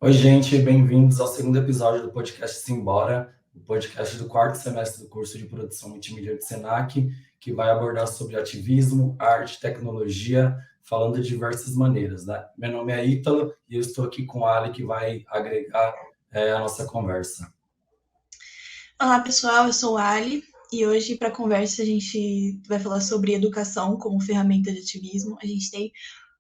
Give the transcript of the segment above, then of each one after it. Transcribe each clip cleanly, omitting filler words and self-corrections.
Oi, gente, bem-vindos ao segundo episódio do podcast Simbora, o podcast do quarto semestre do curso de Produção Multimídia do Senac, que vai abordar sobre ativismo, arte, tecnologia, falando de diversas maneiras, né? Meu nome é Ítalo e eu estou aqui com a Ali, que vai agregar a nossa conversa. Olá, pessoal, eu sou a Ali e hoje, para a conversa, a gente vai falar sobre educação como ferramenta de ativismo. A gente tem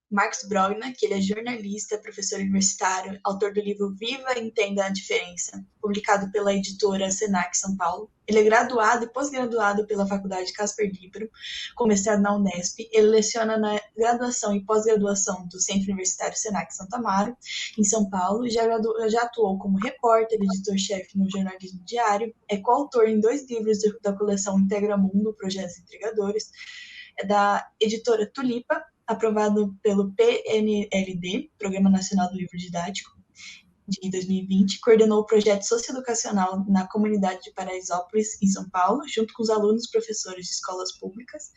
Marcos Brogna, que ele é jornalista, professor universitário, autor do livro Viva e Entenda a Diferença, publicado pela editora Senac São Paulo. Ele é graduado e pós-graduado pela Faculdade Casper Libero, com mestrado na Unesp. Ele leciona na graduação e pós-graduação do Centro Universitário Senac Santa Amaro, em São Paulo. Já atuou como repórter, editor-chefe no Jornalismo Diário. É coautor em 2 livros da coleção Integra Mundo, Projetos Entregadores. É da editora Tulipa, aprovado pelo PNLD, Programa Nacional do Livro Didático, de 2020, coordenou o projeto socioeducacional na comunidade de Paraisópolis, em São Paulo, junto com os alunos e professores de escolas públicas.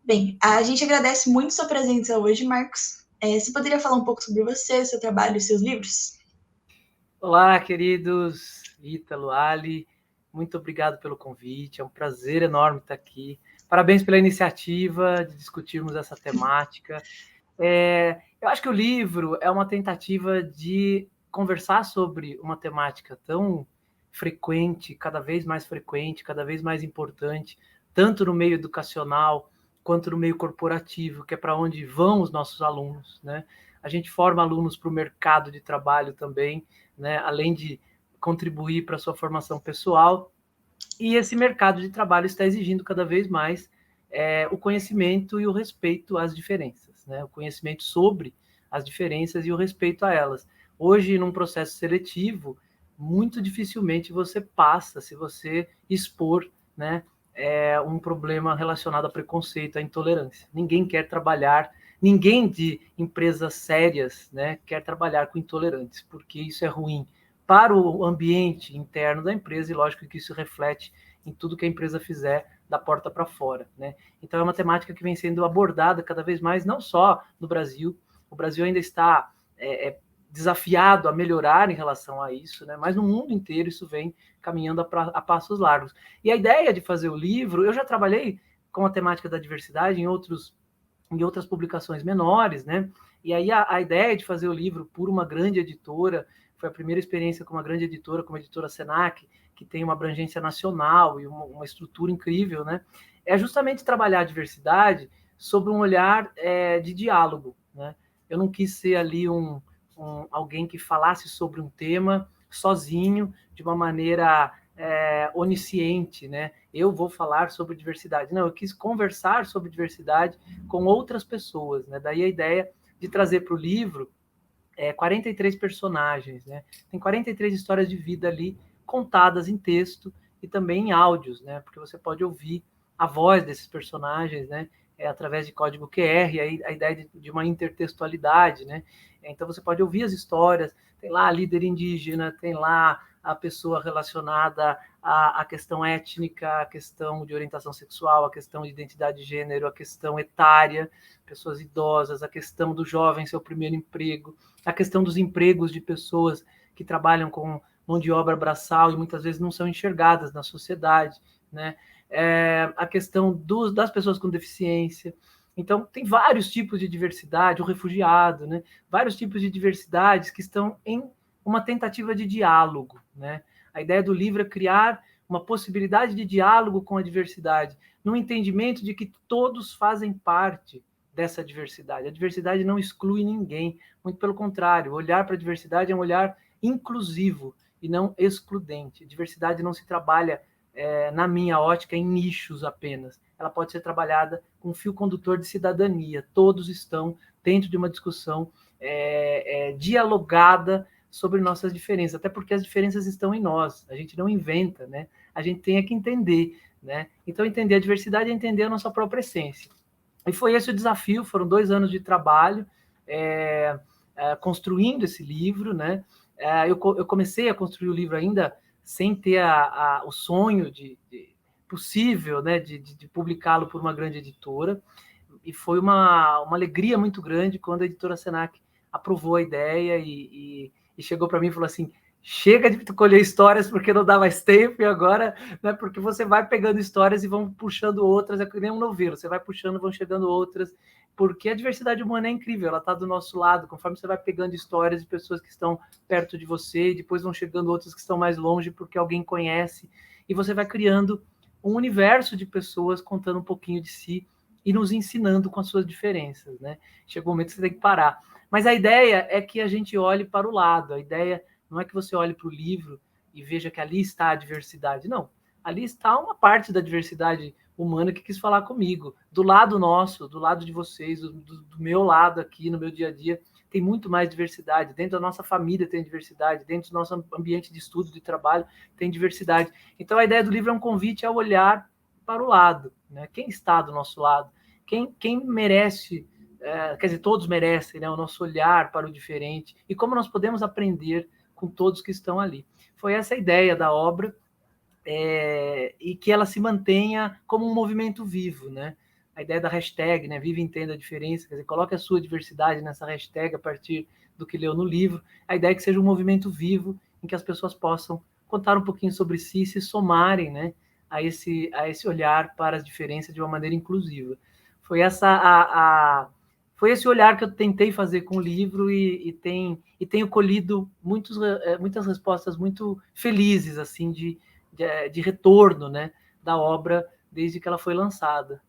Bem, a gente agradece muito sua presença hoje, Marcos. Você poderia falar um pouco sobre você, seu trabalho e seus livros? Olá, queridos Ítalo, Ali, muito obrigado pelo convite, é um prazer enorme estar aqui. Parabéns pela iniciativa de discutirmos essa temática. Eu acho que o livro é uma tentativa de conversar sobre uma temática tão frequente, cada vez mais importante, tanto no meio educacional quanto no meio corporativo, que é para onde vão os nossos alunos, né? A gente forma alunos para o mercado de trabalho também, né? Além de contribuir para a sua formação pessoal. E esse mercado de trabalho está exigindo cada vez mais o conhecimento e o respeito às diferenças, né? O conhecimento sobre as diferenças e o respeito a elas. Hoje, num processo seletivo, muito dificilmente você passa se você expor, né, um problema relacionado a preconceito, a intolerância. Ninguém quer trabalhar, ninguém de empresas sérias, né, quer trabalhar com intolerantes, porque isso é ruim para o ambiente interno da empresa e, lógico, que isso reflete em tudo que a empresa fizer da porta para fora, né? Então, é uma temática que vem sendo abordada cada vez mais, não só no Brasil. O Brasil ainda está desafiado a melhorar em relação a isso, né? Mas no mundo inteiro isso vem caminhando a passos largos. E a ideia de fazer o livro, eu já trabalhei com a temática da diversidade em outras publicações menores, né? E aí a ideia de fazer o livro por uma grande editora, foi a primeira experiência com uma grande editora, como a editora Senac, que tem uma abrangência nacional e uma estrutura incrível, né? É justamente trabalhar a diversidade sobre um olhar de diálogo, né? Eu não quis ser ali alguém que falasse sobre um tema sozinho, de uma maneira onisciente, né? Eu vou falar sobre diversidade. Não, eu quis conversar sobre diversidade com outras pessoas, né? Daí a ideia de trazer para o livro 43 personagens, né? Tem 43 histórias de vida ali contadas em texto e também em áudios, né? Porque você pode ouvir a voz desses personagens, né? Através de código QR, a ideia de uma intertextualidade, né? Então você pode ouvir as histórias, tem lá a líder indígena, tem lá a pessoa relacionada à questão étnica, a questão de orientação sexual, a questão de identidade de gênero, a questão etária, pessoas idosas, a questão do jovem, seu primeiro emprego, a questão dos empregos de pessoas que trabalham com mão de obra braçal e muitas vezes não são enxergadas na sociedade, né? A questão das pessoas com deficiência. Então, tem vários tipos de diversidade, o refugiado, né? Vários tipos de diversidades que estão em uma tentativa de diálogo, né? A ideia do livro é criar uma possibilidade de diálogo com a diversidade, no entendimento de que todos fazem parte dessa diversidade. A diversidade não exclui ninguém, muito pelo contrário, olhar para a diversidade é um olhar inclusivo e não excludente. A diversidade não se trabalha, na minha ótica, em nichos apenas. Ela pode ser trabalhada com um fio condutor de cidadania. Todos estão dentro de uma discussão dialogada sobre nossas diferenças, até porque as diferenças estão em nós, a gente não inventa, né? A gente tem que entender, né? Então, entender a diversidade é entender a nossa própria essência. E foi esse o desafio, foram 2 anos de trabalho construindo esse livro, né? Eu comecei a construir o livro ainda sem ter o sonho possível, né, de publicá-lo por uma grande editora, e foi uma alegria muito grande quando a editora Senac aprovou a ideia e e chegou para mim e falou assim: chega de colher histórias porque não dá mais tempo, e agora, né, porque você vai pegando histórias e vão puxando outras, é que nem um novelo, você vai puxando, vão chegando outras, porque a diversidade humana é incrível, ela está do nosso lado, conforme você vai pegando histórias de pessoas que estão perto de você, e depois vão chegando outras que estão mais longe porque alguém conhece, e você vai criando um universo de pessoas contando um pouquinho de si e nos ensinando com as suas diferenças, né? Chega um momento que você tem que parar. Mas a ideia é que a gente olhe para o lado, a ideia não é que você olhe para o livro e veja que ali está a diversidade. Não, ali está uma parte da diversidade humana que quis falar comigo. Do lado nosso, do lado de vocês, do meu lado aqui, no meu dia a dia, tem muito mais diversidade. Dentro da nossa família tem diversidade, dentro do nosso ambiente de estudo, de trabalho, tem diversidade. Então a ideia do livro é um convite a olhar para o lado, né? Quem está do nosso lado? Quem merece, quer dizer, todos merecem, né, o nosso olhar para o diferente e como nós podemos aprender com todos que estão ali. Foi essa a ideia da obra, e que ela se mantenha como um movimento vivo, né? A ideia da hashtag, né? Vive e entenda a diferença, quer dizer, coloque a sua diversidade nessa hashtag a partir do que leu no livro. A ideia é que seja um movimento vivo em que as pessoas possam contar um pouquinho sobre si e se somarem, né, a esse olhar para as diferenças de uma maneira inclusiva. Foi foi esse olhar que eu tentei fazer com o livro e tenho colhido muitas respostas muito felizes, assim, de retorno, né, da obra desde que ela foi lançada.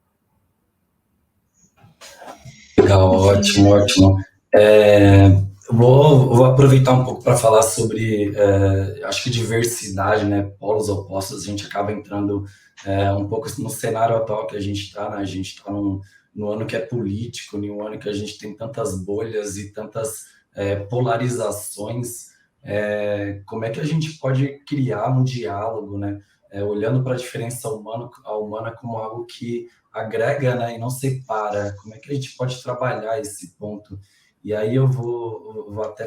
Legal, ótimo, ótimo. Vou aproveitar um pouco para falar sobre, acho que diversidade, né, polos opostos. A gente acaba entrando um pouco no cenário atual que a gente está, né? A gente está no ano que é político, no ano que a gente tem tantas bolhas e tantas polarizações. Como é que a gente pode criar um diálogo, né? Olhando para a diferença humana como algo que agrega, né, e não separa. Como é que a gente pode trabalhar esse ponto? E aí eu vou até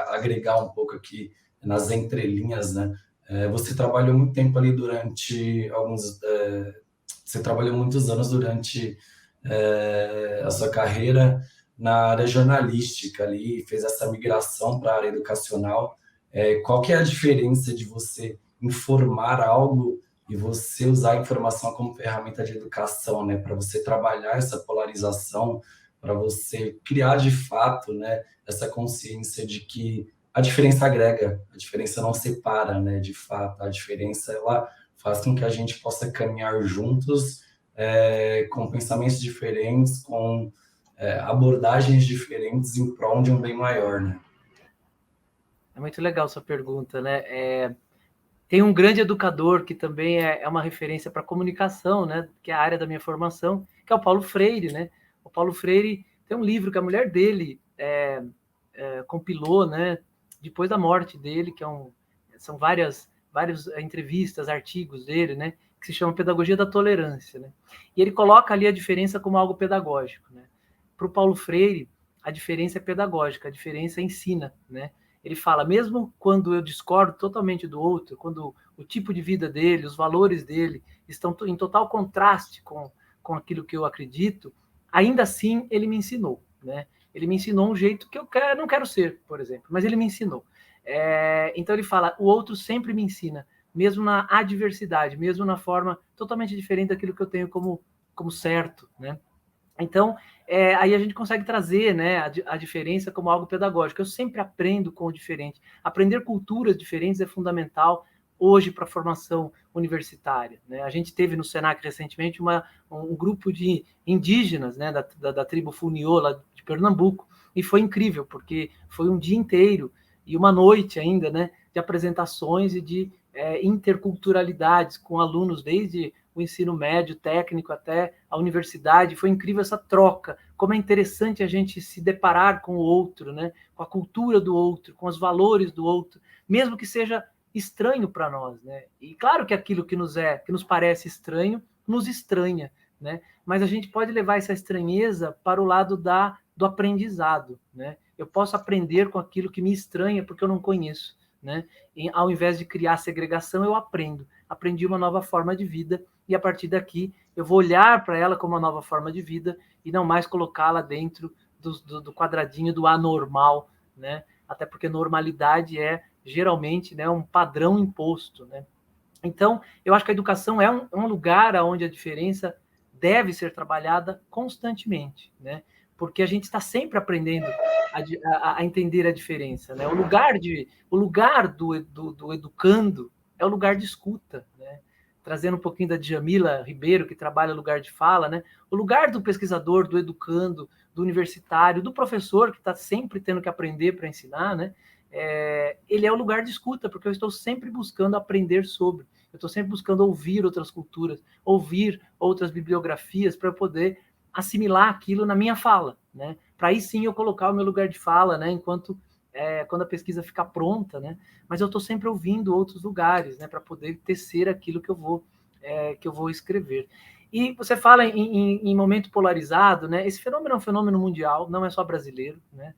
agregar um pouco aqui nas entrelinhas, né? Você trabalhou muito tempo ali você trabalhou muitos anos durante a sua carreira na área jornalística ali, fez essa migração para a área educacional. Qual que é a diferença de você informar algo e você usar a informação como ferramenta de educação, né, para você trabalhar essa polarização, para você criar de fato, né, essa consciência de que a diferença agrega, a diferença não separa, né, de fato, a diferença ela faz com que a gente possa caminhar juntos, com pensamentos diferentes, com abordagens diferentes em prol de um bem maior, né? É muito legal sua pergunta, né? Tem um grande educador que também é uma referência para comunicação, né? Que é a área da minha formação, que é o Paulo Freire, né? O Paulo Freire tem um livro que a mulher dele compilou, né? Depois da morte dele, são várias entrevistas, artigos dele, né? Que se chama Pedagogia da Tolerância, né? E ele coloca ali a diferença como algo pedagógico, né? Para o Paulo Freire, a diferença é pedagógica, a diferença ensina, né? Ele fala, mesmo quando eu discordo totalmente do outro, quando o tipo de vida dele, os valores dele estão em total contraste com aquilo que eu acredito, ainda assim ele me ensinou, né? Ele me ensinou um jeito que eu não quero ser, por exemplo, mas ele me ensinou. Então ele fala, o outro sempre me ensina, mesmo na adversidade, mesmo na forma totalmente diferente daquilo que eu tenho como certo, né? Então, aí a gente consegue trazer, né, a diferença como algo pedagógico. Eu sempre aprendo com o diferente. Aprender culturas diferentes é fundamental hoje para a formação universitária, né? A gente teve no Senac recentemente um grupo de indígenas, né, da tribo Funiô, lá de Pernambuco, e foi incrível, porque foi um dia inteiro e uma noite ainda, né, de apresentações e de interculturalidades com alunos desde o ensino médio, técnico, até a universidade. Foi incrível essa troca, como é interessante a gente se deparar com o outro, né? Com a cultura do outro, com os valores do outro, mesmo que seja estranho para nós, né? E claro que aquilo que nos parece estranho, nos estranha, né? Mas a gente pode levar essa estranheza para o lado do aprendizado, né? Eu posso aprender com aquilo que me estranha porque eu não conheço, né? E, ao invés de criar segregação, eu aprendi uma nova forma de vida, e a partir daqui eu vou olhar para ela como uma nova forma de vida e não mais colocá-la dentro do quadradinho do anormal, né? Até porque normalidade é, geralmente, né, um padrão imposto, né? Então, eu acho que a educação é um lugar onde a diferença deve ser trabalhada constantemente, né? Porque a gente está sempre aprendendo a entender a diferença, né? O lugar do educando é o lugar de escuta, né? Trazendo um pouquinho da Djamila Ribeiro, que trabalha no lugar de fala, né? O lugar do pesquisador, do educando, do universitário, do professor, que está sempre tendo que aprender para ensinar, né? Ele é o lugar de escuta, porque eu estou sempre buscando aprender sobre. Eu estou sempre buscando ouvir outras culturas, ouvir outras bibliografias para eu poder assimilar aquilo na minha fala, né? Para aí sim eu colocar o meu lugar de fala, né? Quando a pesquisa ficar pronta, né? Mas eu estou sempre ouvindo outros lugares, né? Para poder tecer aquilo que eu vou escrever. E você fala em momento polarizado, né? Esse fenômeno é um fenômeno mundial, não é só brasileiro, né?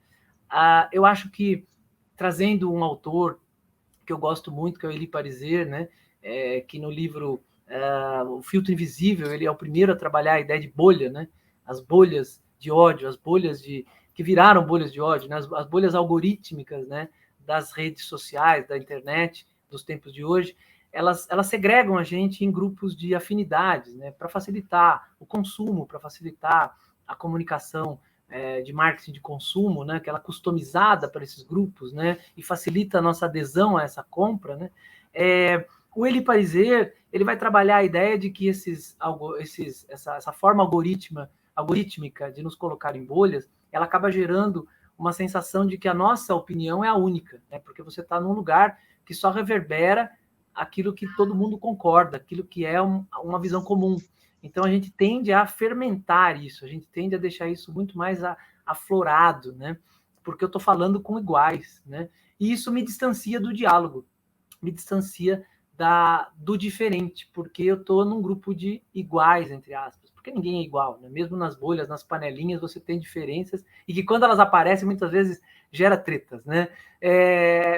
Eu acho que, trazendo um autor que eu gosto muito, que é o Elie Pariser, né? Que no livro O Filtro Invisível, ele é o primeiro a trabalhar a ideia de bolha, né? As bolhas de ódio, as bolhas que viraram bolhas de ódio, né? As bolhas algorítmicas, né? Das redes sociais, da internet, dos tempos de hoje, elas segregam a gente em grupos de afinidades, né? Para facilitar o consumo, para facilitar a comunicação de marketing de consumo, né, que ela é customizada para esses grupos, né, e facilita a nossa adesão a essa compra, né. O Elie Pariser, ele vai trabalhar a ideia de que essa forma algorítmica de nos colocar em bolhas, ela acaba gerando uma sensação de que a nossa opinião é a única, né, porque você está num lugar que só reverbera aquilo que todo mundo concorda, aquilo que é uma visão comum. Então, a gente tende a fermentar isso, a gente tende a deixar isso muito mais aflorado, né? Porque eu estou falando com iguais, né? E isso me distancia do diálogo, me distancia do diferente, porque eu estou num grupo de iguais, entre aspas, porque ninguém é igual, né? Mesmo nas bolhas, nas panelinhas, você tem diferenças, e que quando elas aparecem, muitas vezes gera tretas, né?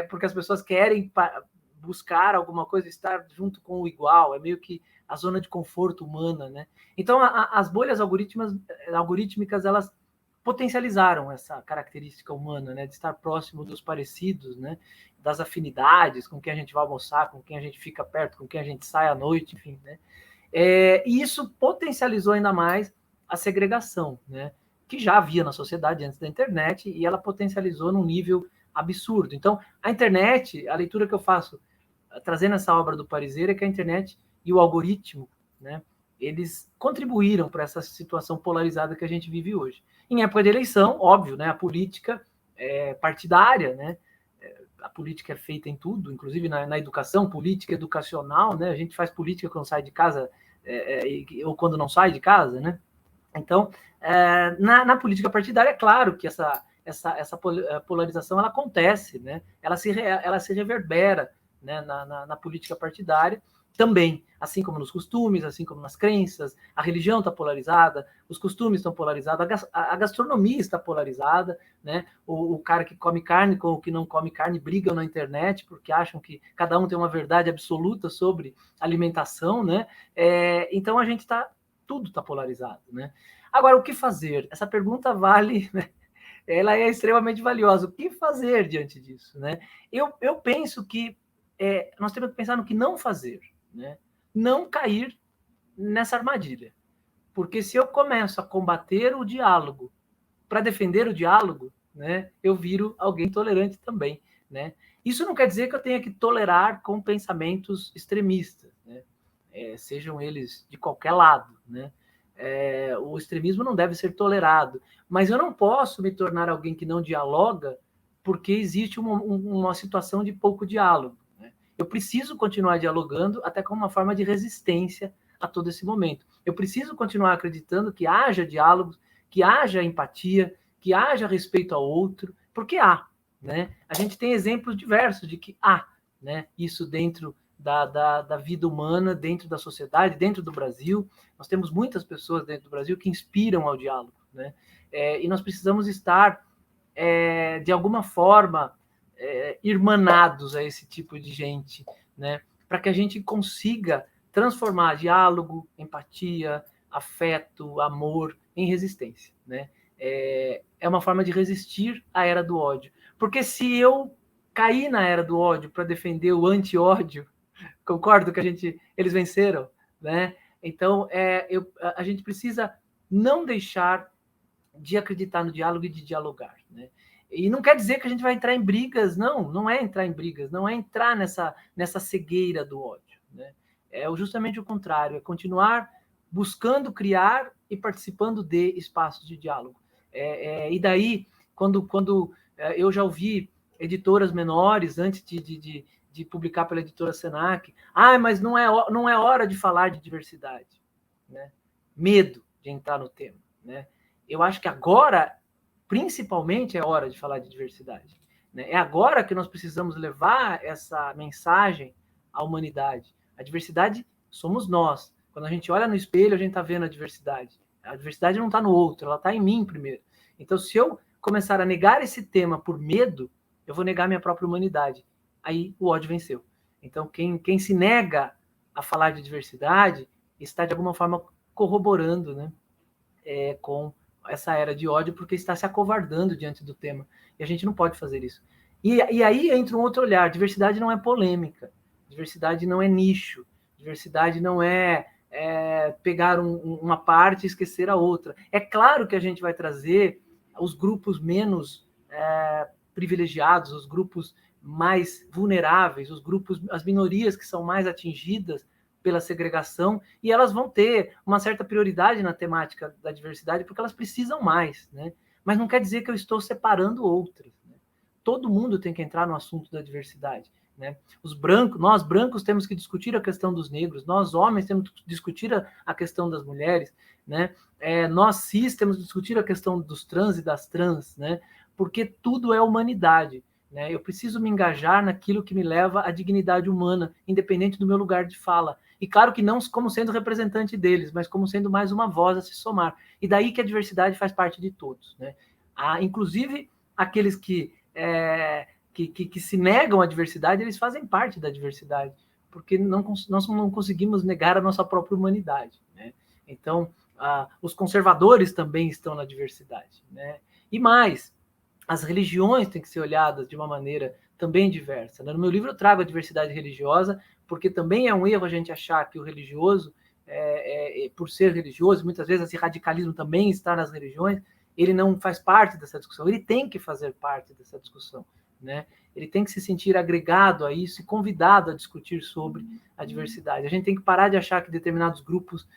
Porque as pessoas querem buscar alguma coisa, estar junto com o igual, é meio que a zona de conforto humana, né? Então, as bolhas algorítmicas, elas potencializaram essa característica humana, né? De estar próximo dos parecidos, né? Das afinidades, com quem a gente vai almoçar, com quem a gente fica perto, com quem a gente sai à noite, enfim, né? E isso potencializou ainda mais a segregação, né? Que já havia na sociedade antes da internet, e ela potencializou num nível absurdo. Então, a internet, a leitura que eu faço, trazendo essa obra do Pariser, é que a internet e o algoritmo, né, eles contribuíram para essa situação polarizada que a gente vive hoje. Em época de eleição, óbvio, né, a política partidária, né, a política é feita em tudo, inclusive na educação, política educacional, né, a gente faz política quando sai de casa ou quando não sai de casa, né. Então, na política partidária, é claro que essa polarização ela acontece, né, ela se reverbera, né, na política partidária também, assim como nos costumes, assim como nas crenças, a religião está polarizada, os costumes estão polarizados, a gastronomia está polarizada, né? O cara que come carne com o que não come carne brigam na internet porque acham que cada um tem uma verdade absoluta sobre alimentação, né? Então tudo está polarizado, né? Agora, o que fazer? Essa pergunta vale, né? Ela é extremamente valiosa. O que fazer diante disso, né? Eu penso que nós temos que pensar no que não fazer, né? Não cair nessa armadilha. Porque se eu começo a combater o diálogo para defender o diálogo, né, eu viro alguém intolerante também, né? Isso não quer dizer que eu tenha que tolerar com pensamentos extremistas, né? Sejam eles de qualquer lado, né? O extremismo não deve ser tolerado, mas eu não posso me tornar alguém que não dialoga porque existe uma situação de pouco diálogo. Eu preciso continuar dialogando até como uma forma de resistência a todo esse momento. Eu preciso continuar acreditando que haja diálogos, que haja empatia, que haja respeito ao outro, porque há, né? A gente tem exemplos diversos de que há, né, isso dentro da vida humana, dentro da sociedade, dentro do Brasil. Nós temos muitas pessoas dentro do Brasil que inspiram ao diálogo, né? E nós precisamos estar, de alguma forma, irmanados a esse tipo de gente, né? Para que a gente consiga transformar diálogo, empatia, afeto, amor em resistência, né? É uma forma de resistir à era do ódio, Porque se eu cair na era do ódio para defender o anti-ódio, concordo que eles venceram, né? Então, a gente precisa não deixar de acreditar no diálogo e de dialogar, né? E não quer dizer que a gente vai entrar em brigas, não é entrar em brigas, não é entrar nessa cegueira do ódio, né? É justamente o contrário, é continuar buscando criar e participando de espaços de diálogo. E daí, quando eu já ouvi editoras menores, antes de publicar pela editora Senac, mas não é hora de falar de diversidade, né? Medo de entrar no tema, né? Eu acho que agora, principalmente, é hora de falar de diversidade, né? É agora que nós precisamos levar essa mensagem à humanidade. A diversidade somos nós. Quando a gente olha no espelho, a gente está vendo a diversidade. A diversidade não está no outro, ela está em mim primeiro. Então, se eu começar a negar esse tema por medo, eu vou negar minha própria humanidade. Aí o ódio venceu. Então, quem se nega a falar de diversidade está, de alguma forma, corroborando, né, com essa era de ódio, porque está se acovardando diante do tema. E a gente não pode fazer isso. E aí entra um outro olhar. Diversidade não é polêmica. Diversidade não é nicho. Diversidade não é pegar uma parte e esquecer a outra. É claro que a gente vai trazer os grupos menos privilegiados, os grupos mais vulneráveis, as minorias que são mais atingidas pela segregação, e elas vão ter uma certa prioridade na temática da diversidade, porque elas precisam mais, né? Mas não quer dizer que eu estou separando outras, né? Todo mundo tem que entrar no assunto da diversidade, né? Nós brancos temos que discutir a questão dos negros, nós homens temos que discutir a questão das mulheres, né? Nós cis temos que discutir a questão dos trans e das trans, né? Porque tudo é humanidade, né? Eu preciso me engajar naquilo que me leva à dignidade humana, independente do meu lugar de fala. E claro que não como sendo representante deles, mas como sendo mais uma voz a se somar. E daí que a diversidade faz parte de todos, né? Inclusive, aqueles que se negam à diversidade, eles fazem parte da diversidade, porque nós não conseguimos negar a nossa própria humanidade, né? Então, os conservadores também estão na diversidade, né? E mais, as religiões têm que ser olhadas de uma maneira também diversa, né? No meu livro eu trago a diversidade religiosa, porque também é um erro a gente achar que o religioso, por ser religioso, muitas vezes esse radicalismo também está nas religiões, ele não faz parte dessa discussão, ele tem que fazer parte dessa discussão, né? Ele tem que se sentir agregado a isso e convidado a discutir sobre a diversidade. A gente tem que parar de achar que determinados grupos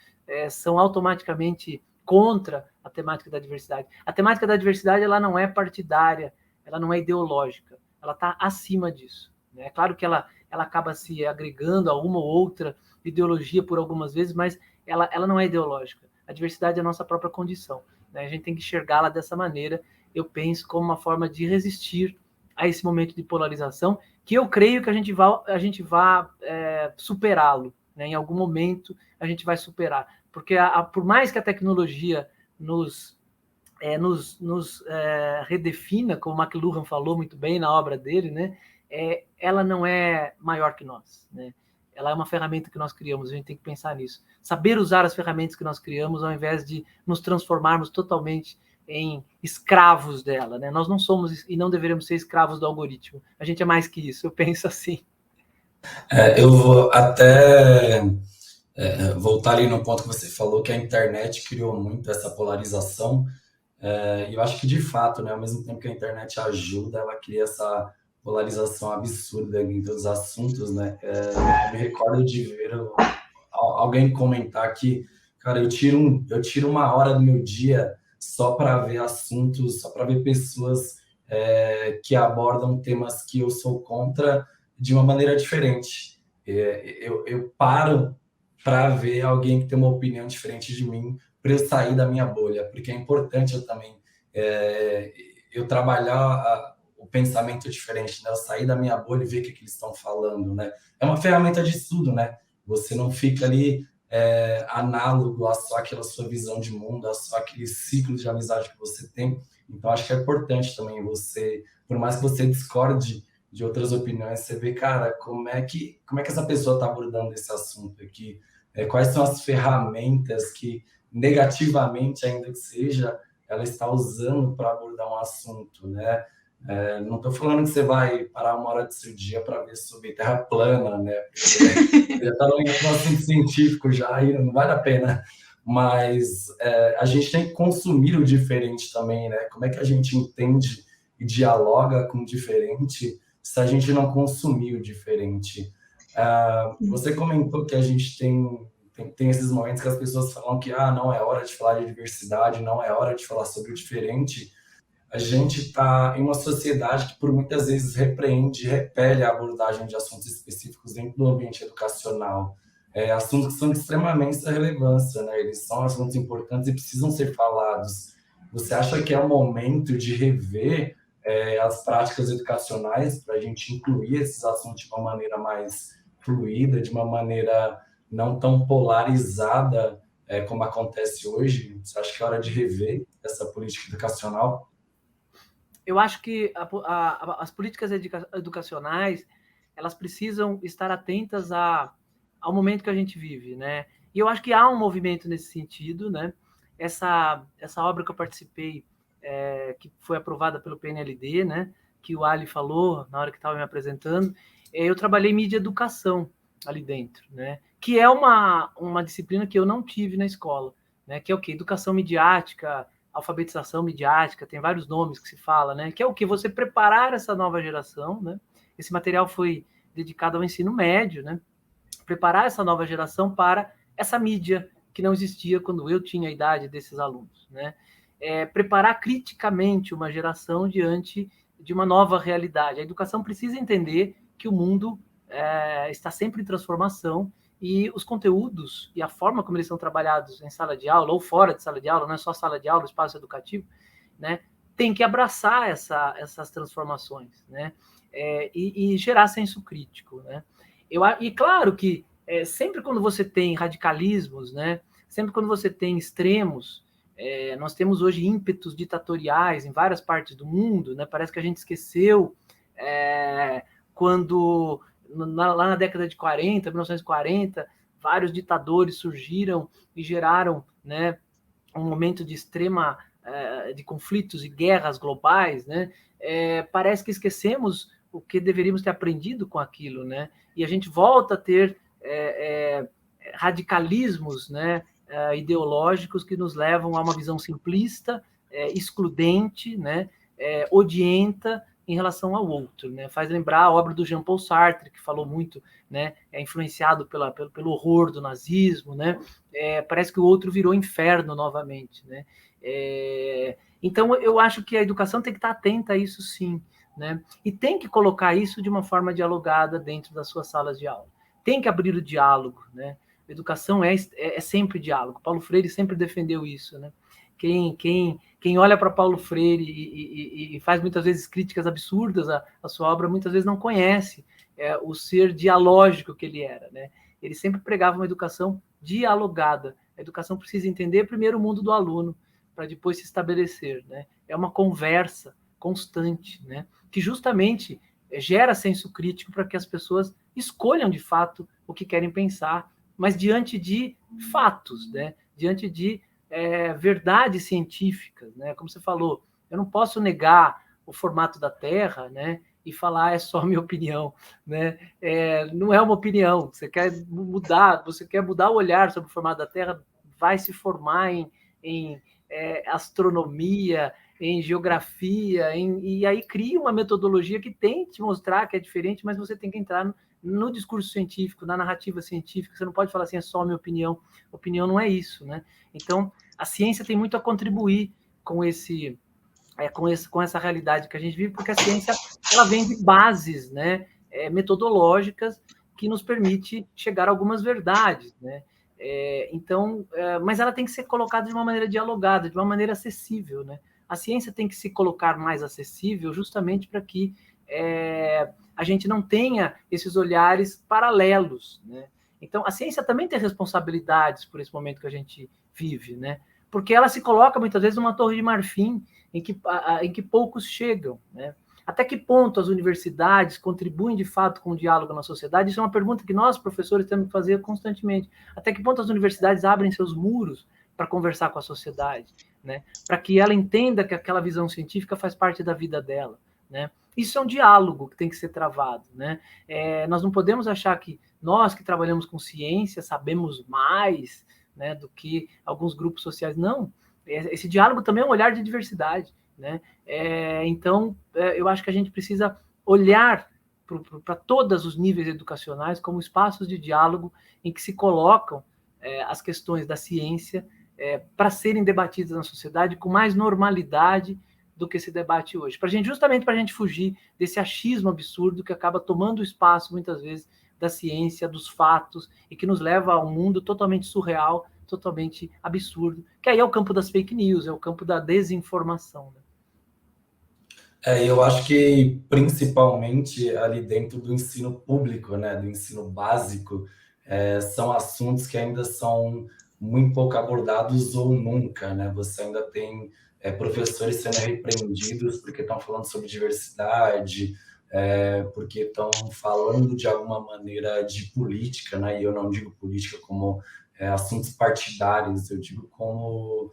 são automaticamente contra a temática da diversidade. A temática da diversidade, ela não é partidária, ela não é ideológica, ela está acima disso, né? É claro que ela acaba se agregando a uma ou outra ideologia por algumas vezes, mas ela não é ideológica. A diversidade é a nossa própria condição, né? A gente tem que enxergá-la dessa maneira, eu penso, como uma forma de resistir a esse momento de polarização, que eu creio que a gente vai superá-lo, né? Em algum momento a gente vai superar, porque por mais que a tecnologia nos redefina, como o McLuhan falou muito bem na obra dele, né? Ela não é maior que nós, né? Ela é uma ferramenta que nós criamos, a gente tem que pensar nisso. Saber usar as ferramentas que nós criamos, ao invés de nos transformarmos totalmente em escravos dela, né? Nós não somos e não deveremos ser escravos do algoritmo. A gente é mais que isso, eu penso assim. Eu vou até voltar ali no ponto que você falou, que a internet criou muito essa polarização. E eu acho que, de fato, né, ao mesmo tempo que a internet ajuda, ela cria essa polarização absurda entre os assuntos, né? Eu me recordo de ver alguém comentar que, cara, eu tiro uma hora do meu dia só para ver assuntos, só para ver pessoas que abordam temas que eu sou contra de uma maneira diferente. Eu paro para ver alguém que tem uma opinião diferente de mim, para eu sair da minha bolha, porque é importante eu também eu trabalhar o pensamento diferente, né? Eu sair da minha bolha e ver o que eles estão falando, né? É uma ferramenta de estudo, né? Você não fica ali análogo a só aquela sua visão de mundo, a só aquele ciclo de amizade que você tem. Então, acho que é importante também você, por mais que você discorde de outras opiniões, você vê, cara, como é que essa pessoa está abordando esse assunto aqui, quais são as ferramentas que, negativamente ainda que seja, ela está usando para abordar um assunto, né? Não estou falando que você vai parar uma hora do seu dia para ver sobre terra plana, né? Porque já está no assunto científico já, e não vale a pena. Mas a gente tem que consumir o diferente também, né? Como é que a gente entende e dialoga com o diferente se a gente não consumir o diferente? Você comentou que a gente tem esses momentos que as pessoas falam que não é hora de falar de diversidade, não é hora de falar sobre o diferente. A gente está em uma sociedade que, por muitas vezes, repreende e repele a abordagem de assuntos específicos dentro do ambiente educacional. Assuntos que são de extremamente relevância, né? Eles são assuntos importantes e precisam ser falados. Você acha que é o momento de rever as práticas educacionais para a gente incluir esses assuntos de uma maneira mais fluida, de uma maneira não tão polarizada como acontece hoje? Você acha que é hora de rever essa política educacional? Eu acho que as políticas educacionais, elas precisam estar atentas ao momento que a gente vive, né? E eu acho que há um movimento nesse sentido, né? Essa obra que eu participei, que foi aprovada pelo PNLD, né? Que o Ali falou na hora que estava me apresentando, eu trabalhei mídia educação ali dentro, né? Que é uma disciplina que eu não tive na escola, né? Que é o quê? Educação midiática, alfabetização midiática, tem vários nomes que se fala, né? Que é o que? Você preparar essa nova geração, né? Esse material foi dedicado ao ensino médio, né? Preparar essa nova geração para essa mídia que não existia quando eu tinha a idade desses alunos, né? Preparar criticamente uma geração diante de uma nova realidade. A educação precisa entender que o mundo está sempre em transformação e os conteúdos e a forma como eles são trabalhados em sala de aula ou fora de sala de aula, não é só sala de aula, espaço educativo, né, tem que abraçar essas transformações, né, e gerar senso crítico, né. E claro que sempre quando você tem radicalismos, né, sempre quando você tem extremos, nós temos hoje ímpetos ditatoriais em várias partes do mundo, né, parece que a gente esqueceu quando lá na década de 40, 1940, vários ditadores surgiram e geraram, né, um momento de extrema de conflitos e guerras globais, né? Parece que esquecemos o que deveríamos ter aprendido com aquilo, né? E a gente volta a ter radicalismos, né, ideológicos que nos levam a uma visão simplista, excludente, né, odienta em relação ao outro, né? Faz lembrar a obra do Jean-Paul Sartre, que falou muito, né? Influenciado pelo horror do nazismo, né? Parece que o outro virou inferno novamente, né? Então, eu acho que a educação tem que estar atenta a isso, sim, né? E tem que colocar isso de uma forma dialogada dentro das suas salas de aula. Tem que abrir o diálogo, né? A educação é sempre diálogo. Paulo Freire sempre defendeu isso, né? Quem olha para Paulo Freire e faz muitas vezes críticas absurdas à sua obra, muitas vezes não conhece o ser dialógico que ele era, né? Ele sempre pregava uma educação dialogada. A educação precisa entender primeiro o mundo do aluno, para depois se estabelecer, né? É uma conversa constante, né? Que justamente gera senso crítico para que as pessoas escolham de fato o que querem pensar, mas diante de fatos, né? Diante de verdades científicas, né? Como você falou, eu não posso negar o formato da Terra, né? E falar é só minha opinião, né? Não é uma opinião. Você quer mudar o olhar sobre o formato da Terra, vai se formar em astronomia, em geografia, e aí cria uma metodologia que tente mostrar que é diferente, mas você tem que entrar no discurso científico, na narrativa científica. Você não pode falar assim, é só minha opinião. Opinião não é isso, né? Então, a ciência tem muito a contribuir com essa realidade que a gente vive, porque a ciência ela vem de bases, né, metodológicas que nos permite chegar a algumas verdades, né? Então, mas ela tem que ser colocada de uma maneira dialogada, de uma maneira acessível, né? A ciência tem que se colocar mais acessível justamente para que a gente não tenha esses olhares paralelos, né? Então, a ciência também tem responsabilidades por esse momento que a gente vive, né? Porque ela se coloca muitas vezes numa torre de marfim em que poucos chegam, né? Até que ponto as universidades contribuem de fato com o diálogo na sociedade? Isso é uma pergunta que nós, professores, temos que fazer constantemente. Até que ponto as universidades abrem seus muros para conversar com a sociedade, né? Para que ela entenda que aquela visão científica faz parte da vida dela, né? Isso é um diálogo que tem que ser travado, né? Nós não podemos achar que nós que trabalhamos com ciência sabemos mais, né, do que alguns grupos sociais. Não, esse diálogo também é um olhar de diversidade, né? Então, eu acho que a gente precisa olhar para todos os níveis educacionais como espaços de diálogo em que se colocam as questões da ciência para serem debatidas na sociedade com mais normalidade do que se debate hoje. Justamente para a gente fugir desse achismo absurdo que acaba tomando o espaço, muitas vezes, da ciência, dos fatos, e que nos leva a um mundo totalmente surreal, totalmente absurdo, que aí é o campo das fake news, é o campo da desinformação, né? Eu acho que principalmente ali dentro do ensino público, né, do ensino básico, são assuntos que ainda são muito pouco abordados ou nunca, né? Você ainda tem professores sendo repreendidos porque estão falando sobre diversidade, porque estão falando de alguma maneira de política, né? E eu não digo política como assuntos partidários, eu digo como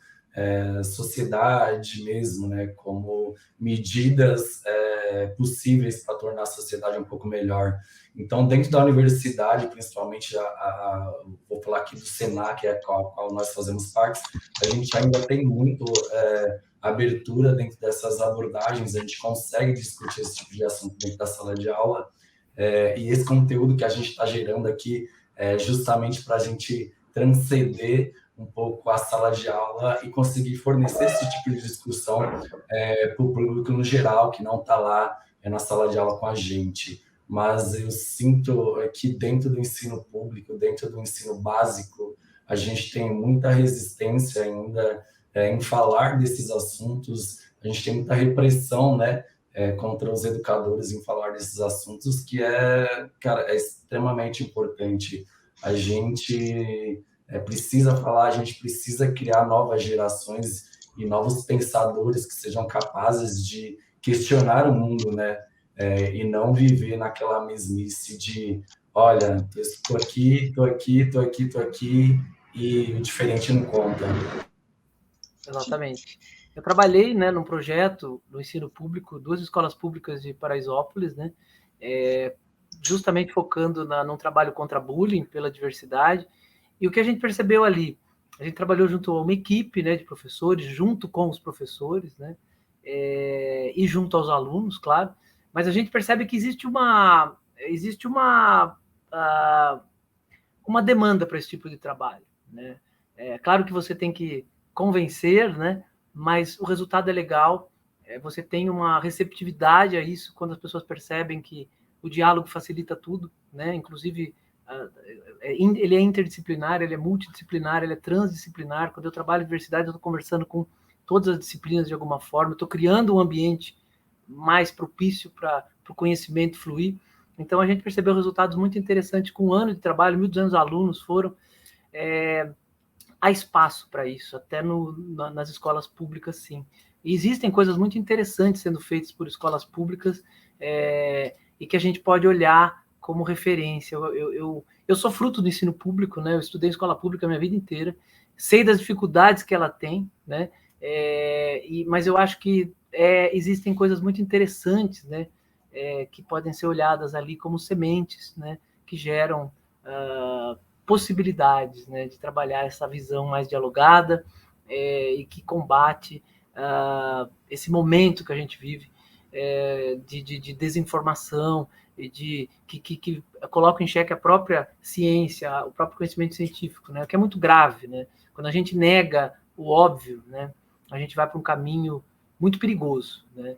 sociedade mesmo, né? Como medidas possíveis para tornar a sociedade um pouco melhor. Então, dentro da universidade, principalmente, vou falar aqui do Senac, a qual nós fazemos parte, a gente ainda tem muito abertura dentro dessas abordagens, a gente consegue discutir esse tipo de assunto dentro da sala de aula, e esse conteúdo que a gente está gerando aqui é justamente para a gente transcender um pouco a sala de aula e conseguir fornecer esse tipo de discussão para o público no geral, que não está lá na sala de aula com a gente. Mas eu sinto que dentro do ensino público, dentro do ensino básico, a gente tem muita resistência ainda em falar desses assuntos, a gente tem muita repressão, né, contra os educadores em falar desses assuntos, que cara, é extremamente importante. A gente precisa falar, a gente precisa criar novas gerações e novos pensadores que sejam capazes de questionar o mundo, né? E não viver naquela mesmice de, olha, estou aqui, e o diferente não conta. Exatamente. Eu trabalhei, né, num projeto no ensino público, 2 escolas públicas de Paraisópolis, né, justamente focando num trabalho contra bullying, pela diversidade. E o que a gente percebeu ali, a gente trabalhou junto a uma equipe, né, de professores, junto com os professores, né, e junto aos alunos, claro, mas a gente percebe que existe uma demanda para esse tipo de trabalho, né? Claro que você tem que convencer, né, mas o resultado é legal, você tem uma receptividade a isso quando as pessoas percebem que o diálogo facilita tudo, né, inclusive ele é interdisciplinar, ele é multidisciplinar, ele é transdisciplinar. Quando eu trabalho em diversidade, eu estou conversando com todas as disciplinas de alguma forma, estou criando um ambiente mais propício para o conhecimento fluir. Então, a gente percebeu resultados muito interessantes com um ano de trabalho, 1.200 alunos foram. Há espaço para isso, até nas escolas públicas, sim. E existem coisas muito interessantes sendo feitas por escolas públicas e que a gente pode olhar como referência. Eu sou fruto do ensino público, né? Eu estudei em escola pública a minha vida inteira, sei das dificuldades que ela tem, né? Mas eu acho que existem coisas muito interessantes, né? Que podem ser olhadas ali como sementes, né? Que geram possibilidades, né? De trabalhar essa visão mais dialogada e que combate esse momento que a gente vive de desinformação e que coloca em xeque a própria ciência, o próprio conhecimento científico, né? Que é muito grave, né? Quando a gente nega o óbvio, né? A gente vai para um caminho muito perigoso, né?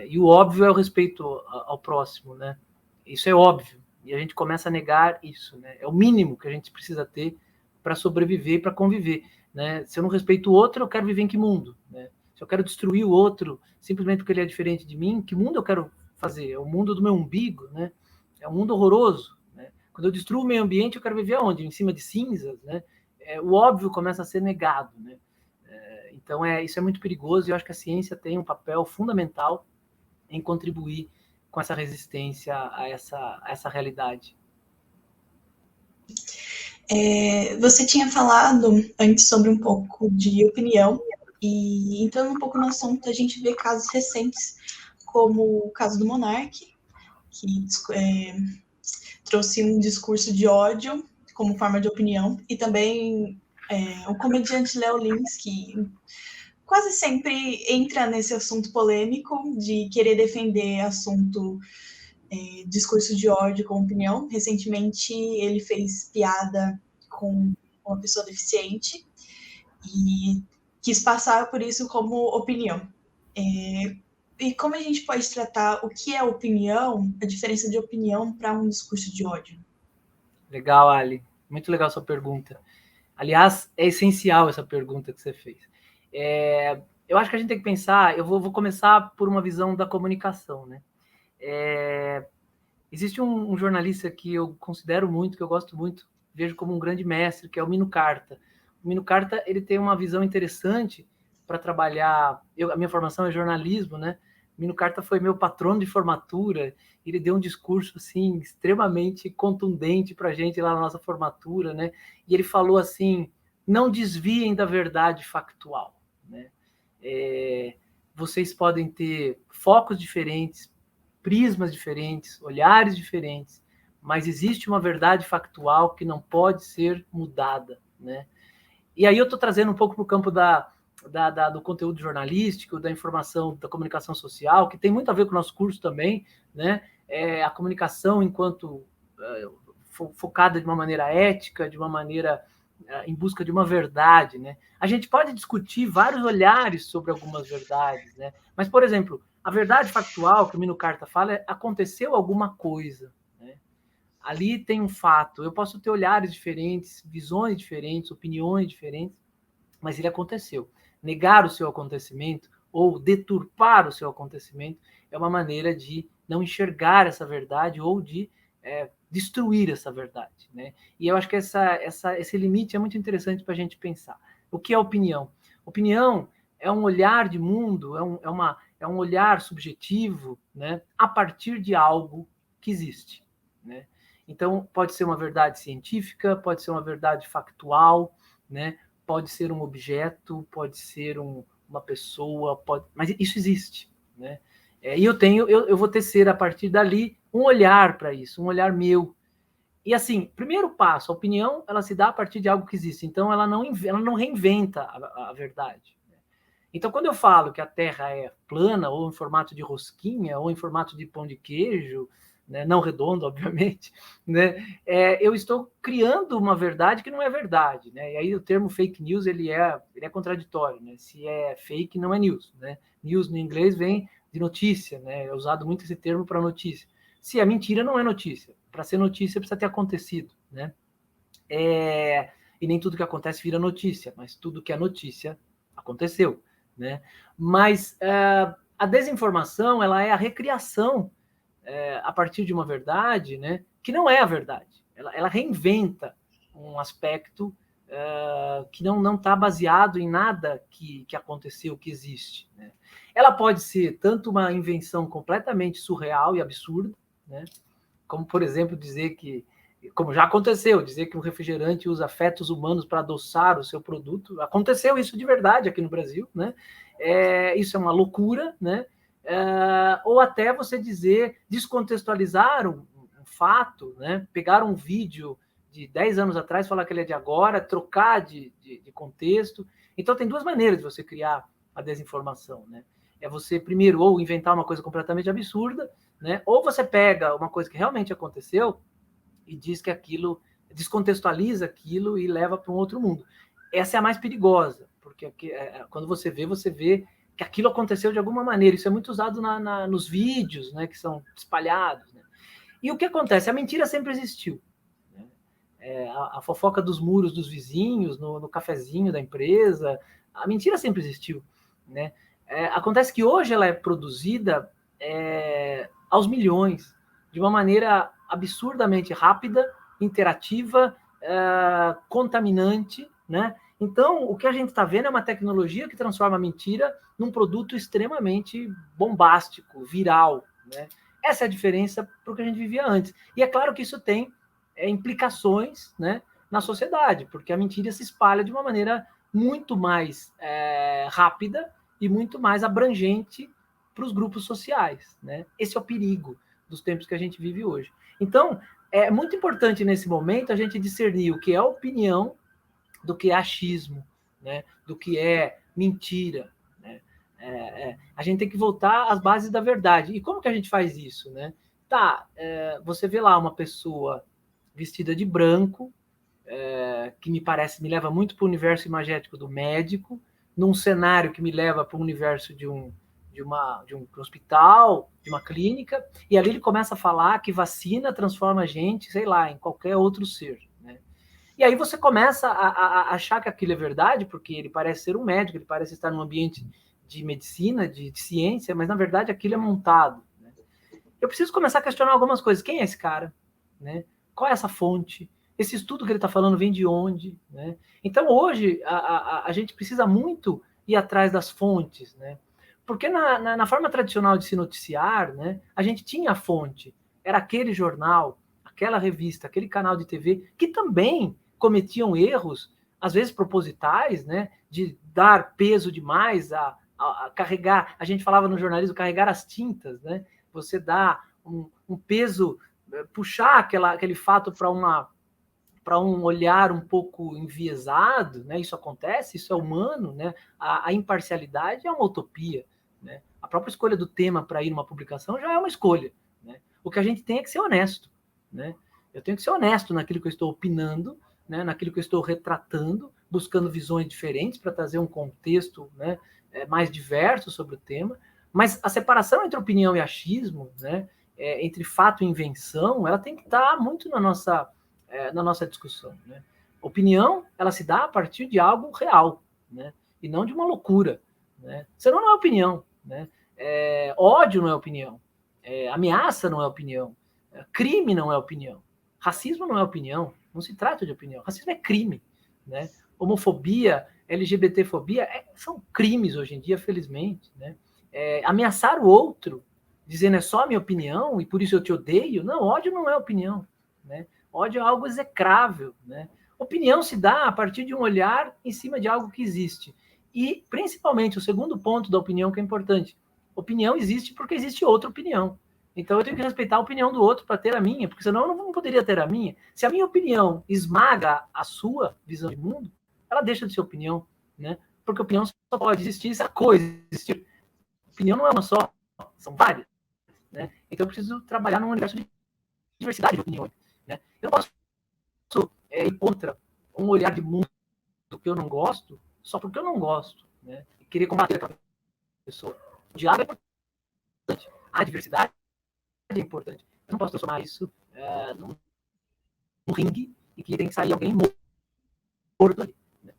E o óbvio é o respeito ao próximo, né? Isso é óbvio, e a gente começa a negar isso, né? É o mínimo que a gente precisa ter para sobreviver e para conviver, né? Se eu não respeito o outro, eu quero viver em que mundo, né? Se eu quero destruir o outro simplesmente porque ele é diferente de mim, que mundo eu quero fazer? É o mundo do meu umbigo, né? É um mundo horroroso, né? Quando eu destruo o meio ambiente, eu quero viver aonde? Em cima de cinzas, né? O óbvio começa a ser negado, né? Então, isso é muito perigoso, e eu acho que a ciência tem um papel fundamental em contribuir com essa resistência a essa realidade. Você tinha falado antes sobre um pouco de opinião, e entrando um pouco no assunto, a gente vê casos recentes, como o caso do Monark, que trouxe um discurso de ódio como forma de opinião, e também o comediante Léo Lins, que quase sempre entra nesse assunto polêmico de querer defender discurso de ódio como opinião. Recentemente, ele fez piada com uma pessoa deficiente e quis passar por isso como opinião. E como a gente pode tratar o que é opinião, a diferença de opinião para um discurso de ódio? Legal, Ali. Muito legal sua pergunta. Aliás, é essencial essa pergunta que você fez. Eu acho que a gente tem que pensar, eu vou começar por uma visão da comunicação, né? Existe um jornalista que eu considero muito, que eu gosto muito, vejo como um grande mestre, que é o Mino Carta. O Mino Carta, ele tem uma visão interessante para trabalhar... a minha formação é jornalismo, né? O Mino Carta foi meu patrono de formatura, ele deu um discurso, assim, extremamente contundente para a gente lá na nossa formatura, né? E ele falou assim, não desviem da verdade factual, né? Vocês podem ter focos diferentes, prismas diferentes, olhares diferentes, mas existe uma verdade factual que não pode ser mudada, né? E aí eu estou trazendo um pouco para o campo do conteúdo jornalístico, da informação, da comunicação social, que tem muito a ver com o nosso curso também, né? A comunicação enquanto focada de uma maneira ética, de uma maneira em busca de uma verdade, né? A gente pode discutir vários olhares sobre algumas verdades, né? Mas, por exemplo, a verdade factual que o Mino Carta fala é aconteceu alguma coisa, né? Ali tem um fato. Eu posso ter olhares diferentes, visões diferentes, opiniões diferentes, mas ele aconteceu. Negar o seu acontecimento ou deturpar o seu acontecimento é uma maneira de não enxergar essa verdade ou de destruir essa verdade, né? E eu acho que esse limite é muito interessante para a gente pensar. O que é opinião? Opinião é um olhar de mundo, é um olhar subjetivo, né, a partir de algo que existe, né? Então, pode ser uma verdade científica, pode ser uma verdade factual, né? Pode ser um objeto, pode ser uma pessoa, mas isso existe, né? E eu vou tecer a partir dali um olhar para isso, um olhar meu. E assim, primeiro passo, a opinião, ela se dá a partir de algo que existe, então ela não reinventa a verdade. Então, quando eu falo que a Terra é plana, ou em formato de rosquinha, ou em formato de pão de queijo, né, não redondo, obviamente, né, eu estou criando uma verdade que não é verdade, né? E aí o termo fake news ele é contraditório, né? Se é fake, não é news, né? News no inglês vem de notícia, né? É usado muito esse termo para notícia. Se é mentira, não é notícia. Para ser notícia, precisa ter acontecido, né? E nem tudo que acontece vira notícia, mas tudo que é notícia aconteceu, né? Mas a desinformação, ela é a recriação a partir de uma verdade, né, que não é a verdade. Ela reinventa um aspecto que não está baseado em nada que aconteceu, que existe, né? Ela pode ser tanto uma invenção completamente surreal e absurda, né, como, por exemplo, como já aconteceu, dizer que um refrigerante usa fetos humanos para adoçar o seu produto. Aconteceu isso de verdade aqui no Brasil, né? Isso é uma loucura, né? Ou até você descontextualizar um fato, né? Pegar um vídeo de 10 anos atrás, falar que ele é de agora, trocar de contexto. Então, tem duas maneiras de você criar a desinformação, né? É você, primeiro, ou inventar uma coisa completamente absurda, né? Ou você pega uma coisa que realmente aconteceu e diz que aquilo, descontextualiza aquilo e leva para um outro mundo. Essa é a mais perigosa, porque quando você vê que aquilo aconteceu de alguma maneira. Isso é muito usado nos vídeos, né, que são espalhados, né? E o que acontece? A mentira sempre existiu, né? A fofoca dos muros dos vizinhos, no cafezinho da empresa, a mentira sempre existiu, né? Acontece que hoje ela é produzida aos milhões, de uma maneira absurdamente rápida, interativa, contaminante, né? Então, o que a gente está vendo é uma tecnologia que transforma a mentira num produto extremamente bombástico, viral, né? Essa é a diferença para o que a gente vivia antes. E é claro que isso tem implicações, né, na sociedade, porque a mentira se espalha de uma maneira muito mais rápida e muito mais abrangente para os grupos sociais, né? Esse é o perigo dos tempos que a gente vive hoje. Então, é muito importante nesse momento a gente discernir o que é opinião do que é achismo, né? Do que é mentira, né? A gente tem que voltar às bases da verdade. E como que a gente faz isso, né? Você vê lá uma pessoa vestida de branco, que me leva muito para o universo imagético do médico, num cenário que me leva para o universo de um hospital, de uma clínica, e ali ele começa a falar que vacina transforma a gente, sei lá, em qualquer outro ser, né? E aí você começa a achar que aquilo é verdade, porque ele parece ser um médico, ele parece estar num ambiente de medicina, de ciência, mas na verdade aquilo é montado, né? Eu preciso começar a questionar algumas coisas. Quem é esse cara, né? Qual é essa fonte? Esse estudo que ele está falando vem de onde, né? Então, hoje, a gente precisa muito ir atrás das fontes, né? Porque na forma tradicional de se noticiar, né, a gente tinha a fonte. Era aquele jornal, aquela revista, aquele canal de TV, que também cometiam erros, às vezes propositais, né, de dar peso demais a carregar. A gente falava no jornalismo, carregar as tintas, né? Você dá um peso, puxar aquele fato para um olhar um pouco enviesado, né? Isso acontece, isso é humano, né? A imparcialidade é uma utopia, né? A própria escolha do tema para ir numa publicação já é uma escolha, né? O que a gente tem é que ser honesto, né? Eu tenho que ser honesto naquilo que eu estou opinando, né? Naquilo que eu estou retratando, buscando visões diferentes para trazer um contexto, né, mais diverso sobre o tema. Mas a separação entre opinião e achismo, né, entre fato e invenção, ela tem que estar muito na nossa discussão, né? Opinião, ela se dá a partir de algo real, né? E não de uma loucura, né? Senão não é opinião, né? Ódio não é opinião, ameaça não é opinião, crime não é opinião, racismo não é opinião, não se trata de opinião, racismo é crime, né? Homofobia, LGBTfobia são crimes hoje em dia, felizmente, né? Ameaçar o outro, dizendo é só a minha opinião e por isso eu te odeio, não, ódio não é opinião, né? Ódio é algo execrável, né? Opinião se dá a partir de um olhar em cima de algo que existe. E, principalmente, o segundo ponto da opinião que é importante. Opinião existe porque existe outra opinião. Então, eu tenho que respeitar a opinião do outro para ter a minha, porque senão eu não poderia ter a minha. Se a minha opinião esmaga a sua visão de mundo, ela deixa de ser opinião, né? Porque opinião só pode existir se a coisa existir. Opinião não é uma só, são várias, né? Então, eu preciso trabalhar num universo de diversidade de opiniões, né? Eu não posso ir contra um olhar de mundo que eu não gosto só porque eu não gosto, né? E querer combater aquela pessoa. O diálogo é importante. A diversidade é importante. Eu não posso transformar isso num ringue e que tem que sair alguém morto ali. Né?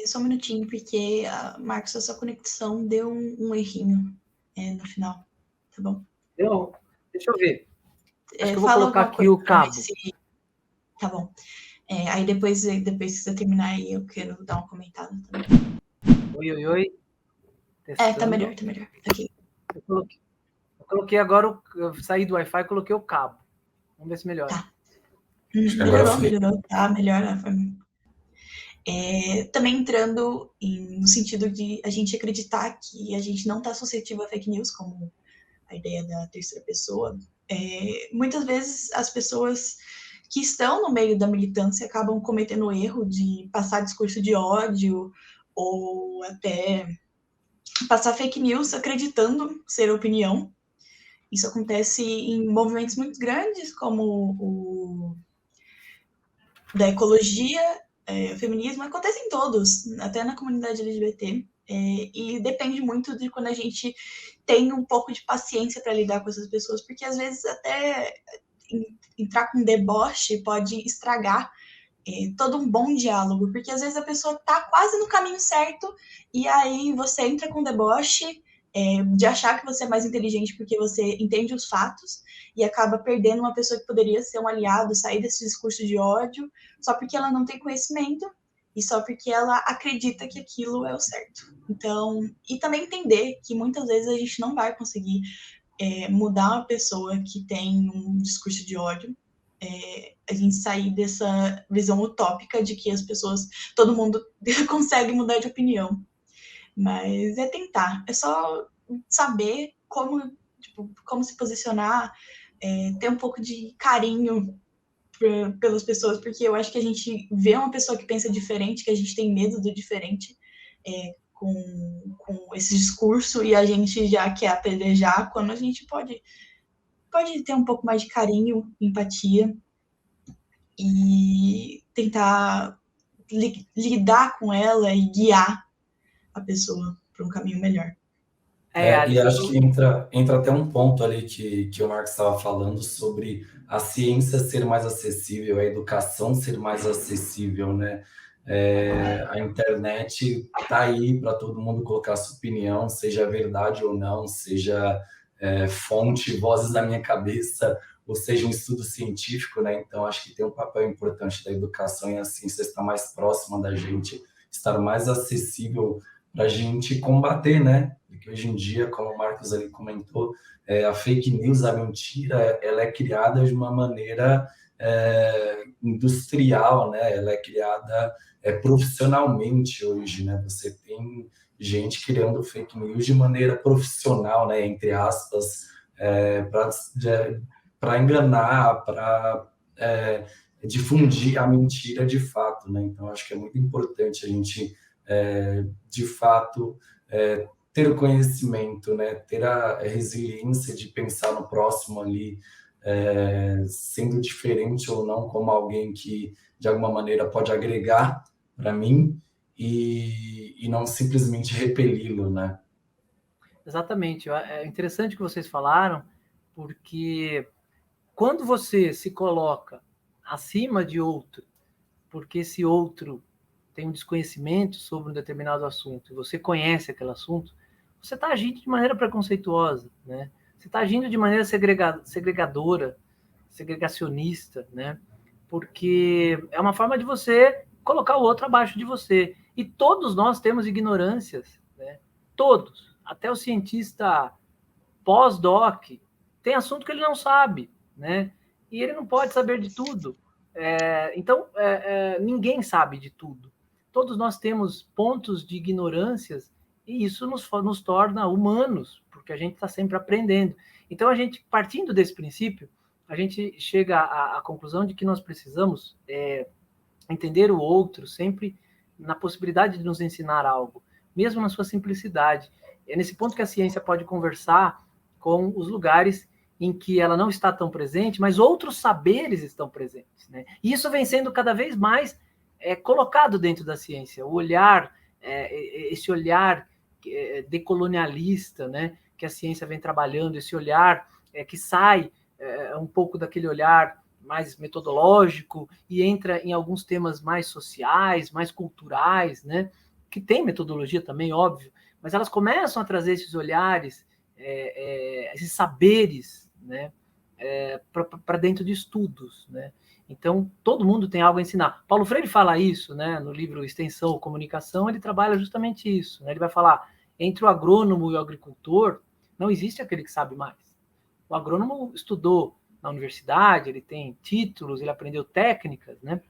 Só um minutinho, porque, Marcos, a sua conexão deu um errinho no final, tá bom? Deixa eu ver. Acho que eu vou Fala colocar aqui o cabo. Tá bom. Aí depois que você terminar aí, eu quero dar uma comentada também. Oi. Tá melhor. Aqui. Eu coloquei agora, eu saí do Wi-Fi e coloquei o cabo. Vamos ver se melhora. Tá. Melhorou. Tá, melhor. Também entrando no sentido de a gente acreditar que a gente não está suscetível a fake news, como a ideia da terceira pessoa. Muitas vezes as pessoas que estão no meio da militância acabam cometendo o erro de passar discurso de ódio ou até passar fake news acreditando ser opinião. Isso acontece em movimentos muito grandes, como o da ecologia, o feminismo, acontece em todos, até na comunidade LGBT, e depende muito de quando a gente tem um pouco de paciência para lidar com essas pessoas, porque às vezes até entrar com deboche pode estragar todo um bom diálogo, porque às vezes a pessoa está quase no caminho certo e aí você entra com deboche de achar que você é mais inteligente porque você entende os fatos e acaba perdendo uma pessoa que poderia ser um aliado, sair desse discurso de ódio, só porque ela não tem conhecimento e só porque ela acredita que aquilo é o certo. Então, e também entender que muitas vezes a gente não vai conseguir mudar uma pessoa que tem um discurso de ódio, a gente sair dessa visão utópica de que as pessoas, todo mundo consegue mudar de opinião. Mas é tentar, é só saber como, tipo, como se posicionar, ter um pouco de carinho pelas pessoas, porque eu acho que a gente vê uma pessoa que pensa diferente, que a gente tem medo do diferente, com esse discurso, e a gente já quer apedrejar, quando a gente pode ter um pouco mais de carinho, empatia, e tentar lidar com ela e guiar a pessoa para um caminho melhor. E acho que entra até um ponto ali que o Marcos estava falando sobre a ciência ser mais acessível, a educação ser mais acessível, né? A internet está aí para todo mundo colocar sua opinião, seja verdade ou não, seja fonte, vozes da minha cabeça, ou seja um estudo científico, né? Então acho que tem um papel importante da educação e a ciência estar mais próxima da gente, estar mais acessível para a gente combater, né? Porque hoje em dia, como o Marcos ali comentou, a fake news, a mentira, ela é criada de uma maneira industrial, né? Ela é criada profissionalmente hoje, né? Você tem gente criando fake news de maneira profissional, né? Entre aspas, para enganar, para difundir a mentira de fato, né? Então, acho que é muito importante a gente de fato, ter o conhecimento, né? Ter a resiliência de pensar no próximo ali, sendo diferente ou não, como alguém que, de alguma maneira, pode agregar para mim e não simplesmente repeli-lo, né? Exatamente. É interessante o que vocês falaram, porque quando você se coloca acima de outro, porque esse outro tem um desconhecimento sobre um determinado assunto, e você conhece aquele assunto, você está agindo de maneira preconceituosa, né? Você está agindo de maneira segregadora, segregacionista, né? Porque é uma forma de você colocar o outro abaixo de você. E todos nós temos ignorâncias, né? Todos. Até o cientista pós-doc tem assunto que ele não sabe, né? E ele não pode saber de tudo. Então, ninguém sabe de tudo. Todos nós temos pontos de ignorâncias e isso nos torna humanos, porque a gente está sempre aprendendo. Então, a gente, partindo desse princípio, a gente chega à conclusão de que nós precisamos entender o outro sempre na possibilidade de nos ensinar algo, mesmo na sua simplicidade. É nesse ponto que a ciência pode conversar com os lugares em que ela não está tão presente, mas outros saberes estão presentes, né? E isso vem sendo cada vez mais colocado dentro da ciência, o olhar, esse olhar decolonialista, né, que a ciência vem trabalhando, esse olhar que sai um pouco daquele olhar mais metodológico e entra em alguns temas mais sociais, mais culturais, né, que tem metodologia também, óbvio, mas elas começam a trazer esses olhares, esses saberes, né, para dentro de estudos, né? Então, todo mundo tem algo a ensinar. Paulo Freire fala isso, né, no livro Extensão ou Comunicação, ele trabalha justamente isso, né? Ele vai falar, entre o agrônomo e o agricultor, não existe aquele que sabe mais. O agrônomo estudou na universidade, ele tem títulos, ele aprendeu técnicas, né?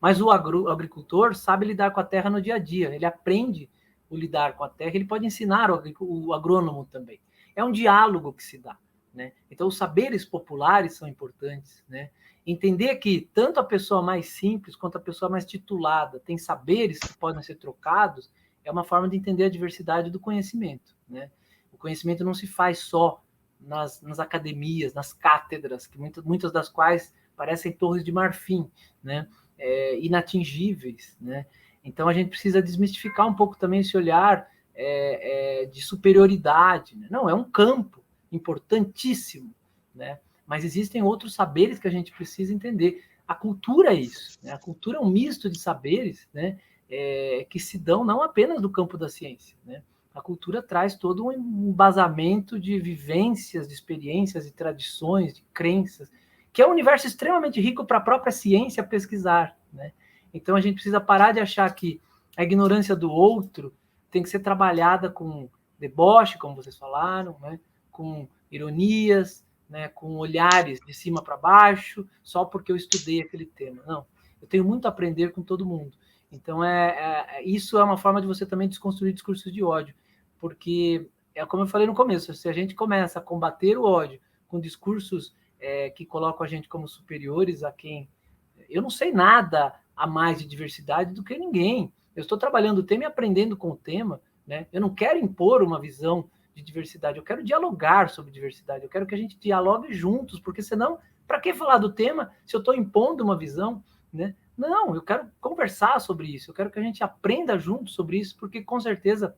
Mas o agricultor sabe lidar com a terra no dia a dia, ele aprende o lidar com a terra, ele pode ensinar o agrônomo também. É um diálogo que se dá, né? Então, os saberes populares são importantes, né? Entender que tanto a pessoa mais simples quanto a pessoa mais titulada tem saberes que podem ser trocados é uma forma de entender a diversidade do conhecimento, né? O conhecimento não se faz só nas academias, nas cátedras, que muitas das quais parecem torres de marfim, né? Inatingíveis, né? Então a gente precisa desmistificar um pouco também esse olhar de superioridade, né? Não, é um campo importantíssimo, né? Mas existem outros saberes que a gente precisa entender. A cultura é isso, né? A cultura é um misto de saberes, né? Que se dão não apenas do campo da ciência, né? A cultura traz todo um embasamento de vivências, de experiências, de tradições, de crenças, que é um universo extremamente rico para a própria ciência pesquisar, né? Então a gente precisa parar de achar que a ignorância do outro tem que ser trabalhada com deboche, como vocês falaram, né? Com ironias, né? Com olhares de cima para baixo, só porque eu estudei aquele tema. Não, eu tenho muito a aprender com todo mundo. Então, isso é uma forma de você também desconstruir discursos de ódio, porque, como eu falei no começo, se a gente começa a combater o ódio com discursos que colocam a gente como superiores a quem... Eu não sei nada a mais de diversidade do que ninguém. Eu estou trabalhando o tema e aprendendo com o tema, né? Eu não quero impor uma visão de diversidade, eu quero dialogar sobre diversidade, eu quero que a gente dialogue juntos, porque senão, para que falar do tema se eu estou impondo uma visão, né? Não, eu quero conversar sobre isso, eu quero que a gente aprenda junto sobre isso, porque com certeza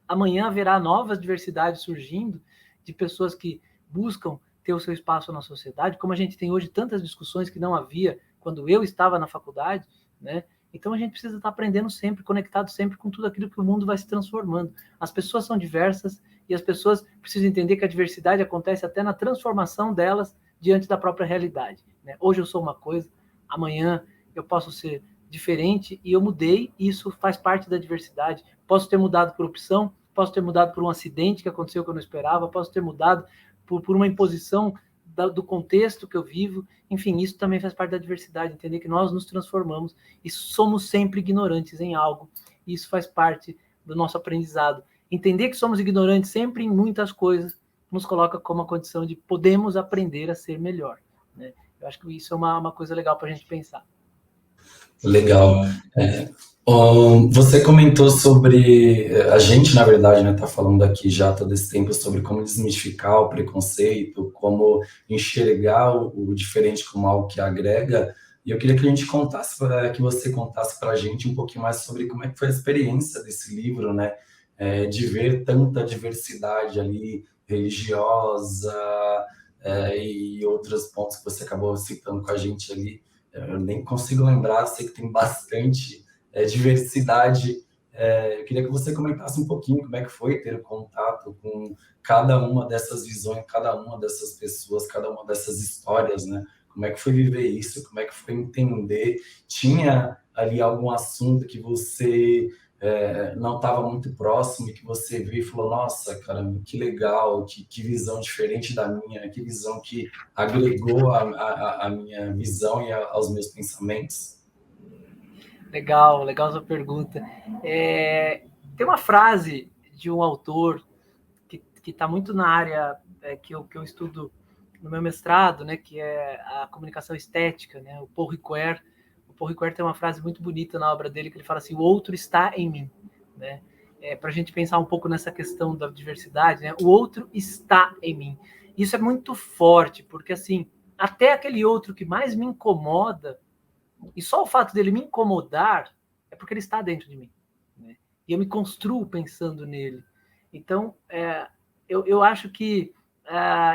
amanhã haverá novas diversidades surgindo, de pessoas que buscam ter o seu espaço na sociedade, como a gente tem hoje tantas discussões que não havia quando eu estava na faculdade, né? Então a gente precisa estar aprendendo sempre, conectado sempre com tudo aquilo que o mundo vai se transformando. As pessoas são diversas e as pessoas precisam entender que a diversidade acontece até na transformação delas diante da própria realidade, né? Hoje eu sou uma coisa, amanhã eu posso ser diferente e eu mudei, e isso faz parte da diversidade. Posso ter mudado por opção, posso ter mudado por um acidente que aconteceu que eu não esperava, posso ter mudado por uma imposição do contexto que eu vivo. Enfim, isso também faz parte da diversidade, entender que nós nos transformamos e somos sempre ignorantes em algo. Isso faz parte do nosso aprendizado. Entender que somos ignorantes sempre em muitas coisas nos coloca como a condição de podemos aprender a ser melhor, né? Eu acho que isso é uma coisa legal para a gente pensar. Legal. Você comentou sobre... A gente, na verdade, né, tá falando aqui já todo esse tempo sobre como desmistificar o preconceito, como enxergar o diferente como algo que agrega. E eu queria que a gente contasse, que você contasse para a gente um pouquinho mais sobre como é que foi a experiência desse livro, né? De ver tanta diversidade ali, religiosa, e outros pontos que você acabou citando com a gente ali. Eu nem consigo lembrar, sei que tem bastante diversidade. Eu queria que você comentasse um pouquinho como é que foi ter contato com cada uma dessas visões, cada uma dessas pessoas, cada uma dessas histórias, né? Como é que foi viver isso? Como é que foi entender? Tinha ali algum assunto que você não estava muito próximo e que você viu e falou, nossa, caramba, que legal, que visão diferente da minha, que visão que agregou a minha visão e aos meus pensamentos? Legal sua pergunta. Tem uma frase de um autor que está muito na área que eu estudo no meu mestrado, né, que é a comunicação estética, né, o Paul Ricoeur. O Paul Ricoeur tem uma frase muito bonita na obra dele que ele fala assim: o outro está em mim, né? Para a gente pensar um pouco nessa questão da diversidade, né? O outro está em mim. Isso é muito forte, porque assim, até aquele outro que mais me incomoda, e só o fato dele me incomodar é porque ele está dentro de mim, né? E eu me construo pensando nele. Então, eu acho que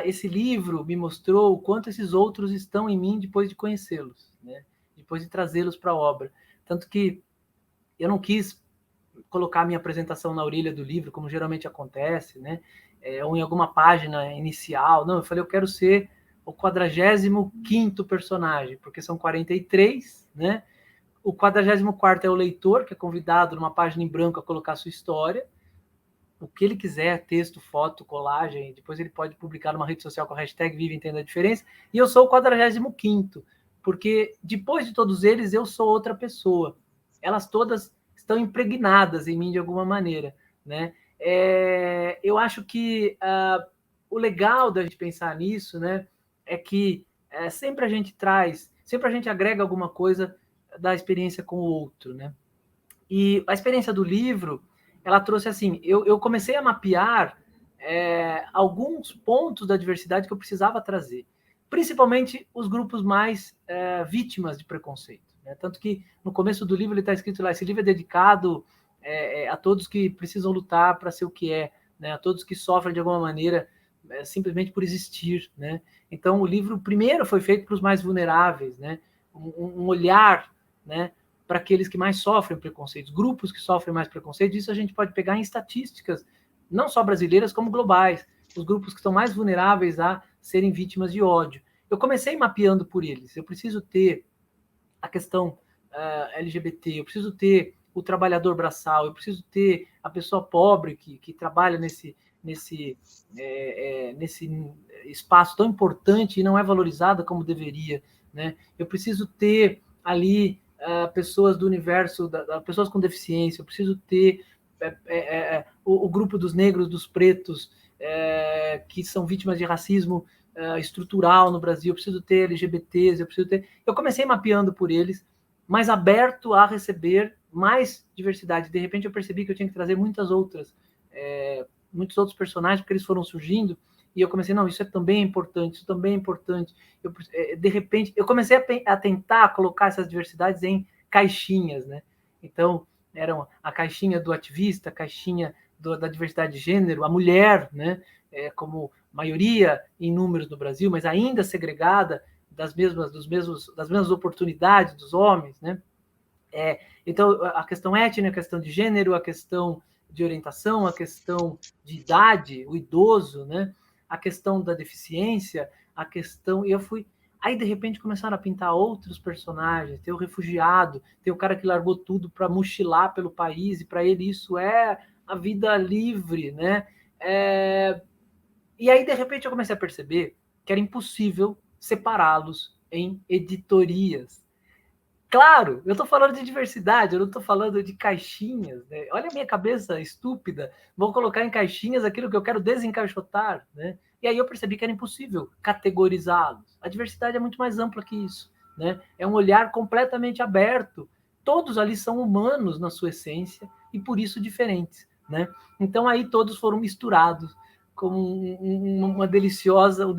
esse livro me mostrou o quanto esses outros estão em mim depois de conhecê-los, né? Depois de trazê-los para a obra. Tanto que eu não quis colocar a minha apresentação na orelha do livro, como geralmente acontece, né? Ou em alguma página inicial. Não, eu falei, eu quero ser o 45º personagem, porque são 43, né? O 44º é o leitor, que é convidado numa página em branco a colocar a sua história, o que ele quiser, texto, foto, colagem, depois ele pode publicar numa rede social com a hashtag Vive Entenda a Diferença, e eu sou o 45º, porque depois de todos eles, eu sou outra pessoa. Elas todas estão impregnadas em mim de alguma maneira, né? Eu acho que o legal da gente pensar nisso, né, é que sempre a gente agrega alguma coisa da experiência com o outro, né? E a experiência do livro, ela trouxe assim, eu comecei a mapear alguns pontos da diversidade que eu precisava trazer, principalmente os grupos mais vítimas de preconceito, né? Tanto que no começo do livro ele está escrito lá, esse livro é dedicado a todos que precisam lutar para ser o que é, né? A todos que sofrem de alguma maneira simplesmente por existir, né? Então o livro primeiro foi feito para os mais vulneráveis, né? Um olhar, né, para aqueles que mais sofrem preconceitos, grupos que sofrem mais preconceito. Isso a gente pode pegar em estatísticas, não só brasileiras, como globais, os grupos que estão mais vulneráveis a serem vítimas de ódio. Eu comecei mapeando por eles. Eu preciso ter a questão LGBT, eu preciso ter o trabalhador braçal, eu preciso ter a pessoa pobre que trabalha nesse espaço tão importante e não é valorizada como deveria, né? Eu preciso ter ali pessoas do universo, pessoas com deficiência, eu preciso ter o grupo dos negros, dos pretos, que são vítimas de racismo estrutural no Brasil, eu preciso ter LGBTs, eu comecei mapeando por eles, mas aberto a receber mais diversidade. De repente eu percebi que eu tinha que trazer muitos outros personagens, porque eles foram surgindo, e eu comecei, não, isso também é importante, isso também é importante. De repente, eu comecei a tentar colocar essas diversidades em caixinhas, né? Então, eram a caixinha do ativista, a caixinha da diversidade de gênero, a mulher, né? Como maioria em números no Brasil, mas ainda segregada das mesmas oportunidades dos homens, né? Então, a questão étnica, a questão de gênero, a questão de orientação, a questão de idade, o idoso, né? A questão da deficiência, a questão... E eu fui... Aí, de repente, começaram a pintar outros personagens. Tem o refugiado, tem o cara que largou tudo para mochilar pelo país, e para ele isso é a vida livre, né? E aí, de repente, eu comecei a perceber que era impossível separá-los em editorias. Claro, eu estou falando de diversidade, eu não estou falando de caixinhas, né? Olha a minha cabeça estúpida, vou colocar em caixinhas aquilo que eu quero desencaixotar, né? E aí eu percebi que era impossível categorizá-los. A diversidade é muito mais ampla que isso, né? É um olhar completamente aberto. Todos ali são humanos na sua essência e por isso diferentes, né? Então aí todos foram misturados como um delicioso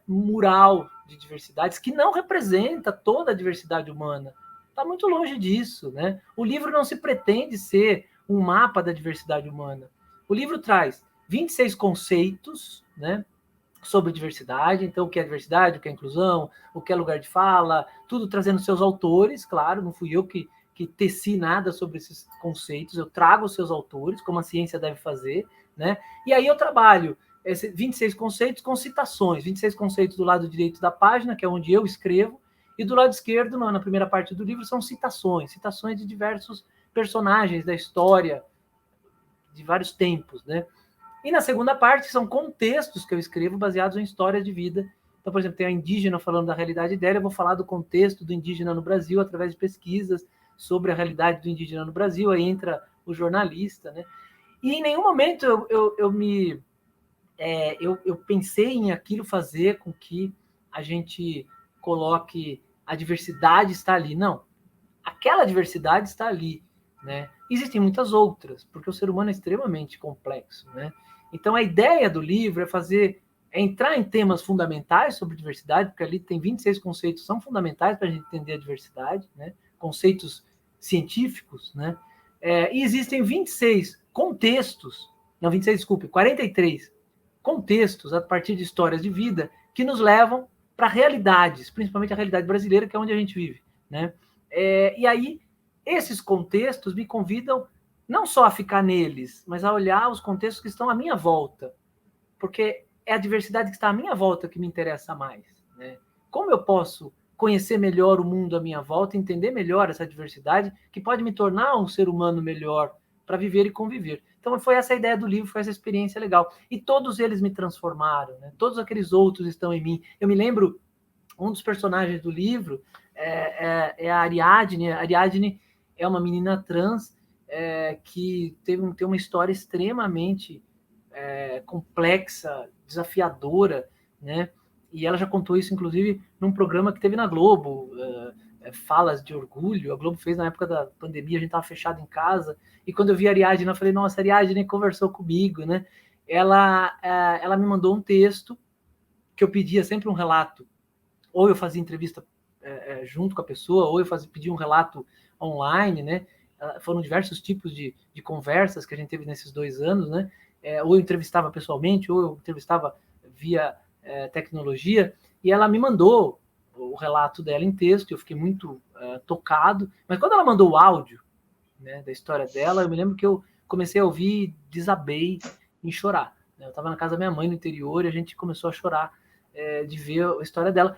mural de diversidades que não representa toda a diversidade humana. Está muito longe disso, né? O livro não se pretende ser um mapa da diversidade humana. O livro traz 26 conceitos, né, sobre diversidade. Então, o que é diversidade, o que é inclusão, o que é lugar de fala, tudo trazendo seus autores, claro, não fui eu que teci nada sobre esses conceitos, eu trago os seus autores, como a ciência deve fazer, né? E aí eu trabalho 26 conceitos com citações, 26 conceitos do lado direito da página, que é onde eu escrevo, e do lado esquerdo, na primeira parte do livro, são citações de diversos personagens da história, de vários tempos, né? E na segunda parte são contextos que eu escrevo baseados em histórias de vida. Então, por exemplo, tem a indígena falando da realidade dela, eu vou falar do contexto do indígena no Brasil através de pesquisas sobre a realidade do indígena no Brasil, aí entra o jornalista, né? E em nenhum momento eu pensei em aquilo fazer com que a gente coloque a diversidade está ali. Não, aquela diversidade está ali, né? Existem muitas outras, porque o ser humano é extremamente complexo, né? Então a ideia do livro é entrar em temas fundamentais sobre diversidade, porque ali tem 26 conceitos que são fundamentais para a gente entender a diversidade, né? Conceitos científicos, né? E existem 26 contextos, não, 26, desculpe, 43 contextos a partir de histórias de vida que nos levam para realidades, principalmente a realidade brasileira, que é onde a gente vive, né? E aí, esses contextos me convidam não só a ficar neles, mas a olhar os contextos que estão à minha volta, porque é a diversidade que está à minha volta que me interessa mais, né? Como eu posso conhecer melhor o mundo à minha volta, entender melhor essa diversidade, que pode me tornar um ser humano melhor para viver e conviver. Então, foi essa a ideia do livro, foi essa experiência legal. E todos eles me transformaram, né? Todos aqueles outros estão em mim. Eu me lembro, um dos personagens do livro é a Ariadne. A Ariadne é uma menina trans que tem uma história extremamente complexa, desafiadora, né? E ela já contou isso, inclusive, num programa que teve na Globo, Falas de Orgulho. A Globo fez na época da pandemia, a gente estava fechado em casa, e quando eu vi a Ariadne, eu falei, nossa, a Ariadne conversou comigo, né? Ela me mandou um texto, que eu pedia sempre um relato, ou eu fazia entrevista junto com a pessoa, ou eu pedia um relato online, né? Foram diversos tipos de conversas que a gente teve nesses 2 anos, né? Ou eu entrevistava pessoalmente, ou eu entrevistava via tecnologia, e ela me mandou o relato dela em texto, eu fiquei muito tocado, mas quando ela mandou o áudio, né, da história dela, eu me lembro que eu comecei a ouvir e desabei em chorar, né? Eu estava na casa da minha mãe no interior e a gente começou a chorar de ver a história dela.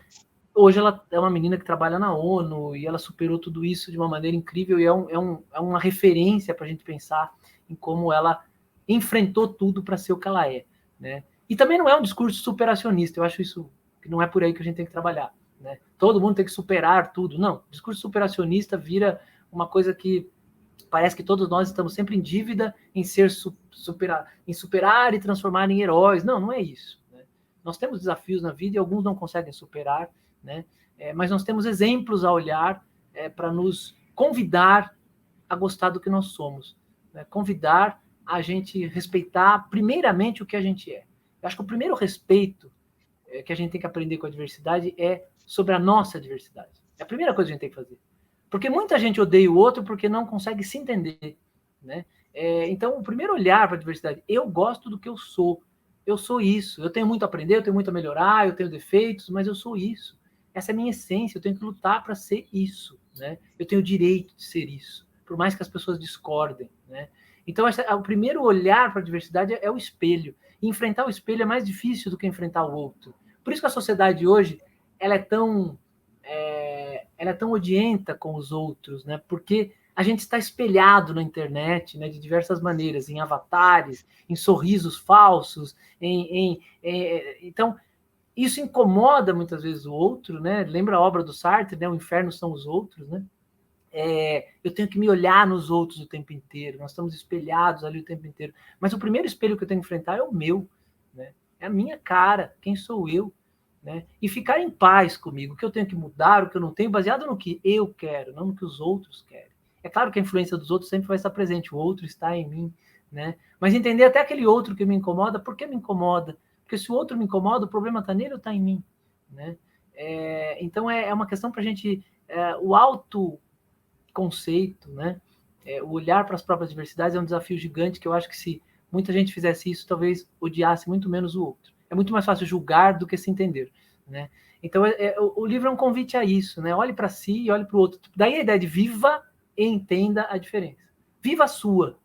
Hoje ela é uma menina que trabalha na ONU e ela superou tudo isso de uma maneira incrível, e é uma referência para a gente pensar em como ela enfrentou tudo para ser o que ela é, né? E também não é um discurso superacionista, eu acho isso que não é por aí que a gente tem que trabalhar. né? Todo mundo tem que superar tudo. Não, o discurso superacionista vira uma coisa que parece que todos nós estamos sempre em dívida em superar e transformar em heróis. Não, não é isso, né? Nós temos desafios na vida e alguns não conseguem superar, né? Mas nós temos exemplos a olhar para nos convidar a gostar do que nós somos, né? Convidar a gente respeitar primeiramente o que a gente é. Eu acho que o primeiro respeito que a gente tem que aprender com a diversidade é sobre a nossa diversidade. É a primeira coisa que a gente tem que fazer. Porque muita gente odeia o outro porque não consegue se entender, né? Então, o primeiro olhar para a diversidade, eu gosto do que eu sou isso, eu tenho muito a aprender, eu tenho muito a melhorar, eu tenho defeitos, mas eu sou isso. Essa é a minha essência, eu tenho que lutar para ser isso, né? Eu tenho o direito de ser isso, por mais que as pessoas discordem, né? Então, o primeiro olhar para a diversidade é o espelho. E enfrentar o espelho é mais difícil do que enfrentar o outro. Por isso que a sociedade hoje ela é tão odienta com os outros, né? Porque a gente está espelhado na internet, né, de diversas maneiras, em avatares, em sorrisos falsos, então isso incomoda muitas vezes o outro, né? Lembra a obra do Sartre, né? O inferno são os outros, né? Eu tenho que me olhar nos outros o tempo inteiro, nós estamos espelhados ali o tempo inteiro, mas o primeiro espelho que eu tenho que enfrentar é o meu, né? É a minha cara, quem sou eu, né? E ficar em paz comigo, o que eu tenho que mudar, o que eu não tenho, baseado no que eu quero, não no que os outros querem. É claro que a influência dos outros sempre vai estar presente, o outro está em mim, né? Mas entender até aquele outro que me incomoda, por que me incomoda? Porque se o outro me incomoda, o problema está nele ou está em mim, né? Então é uma questão para a gente, o autoconceito, né? O olhar para as próprias diversidades é um desafio gigante que eu acho que se muita gente fizesse isso, talvez odiasse muito menos o outro. É muito mais fácil julgar do que se entender, né? Então, o livro é um convite a isso, né? Olhe para si e olhe para o outro. Daí a ideia de viva e entenda a diferença. Viva a sua.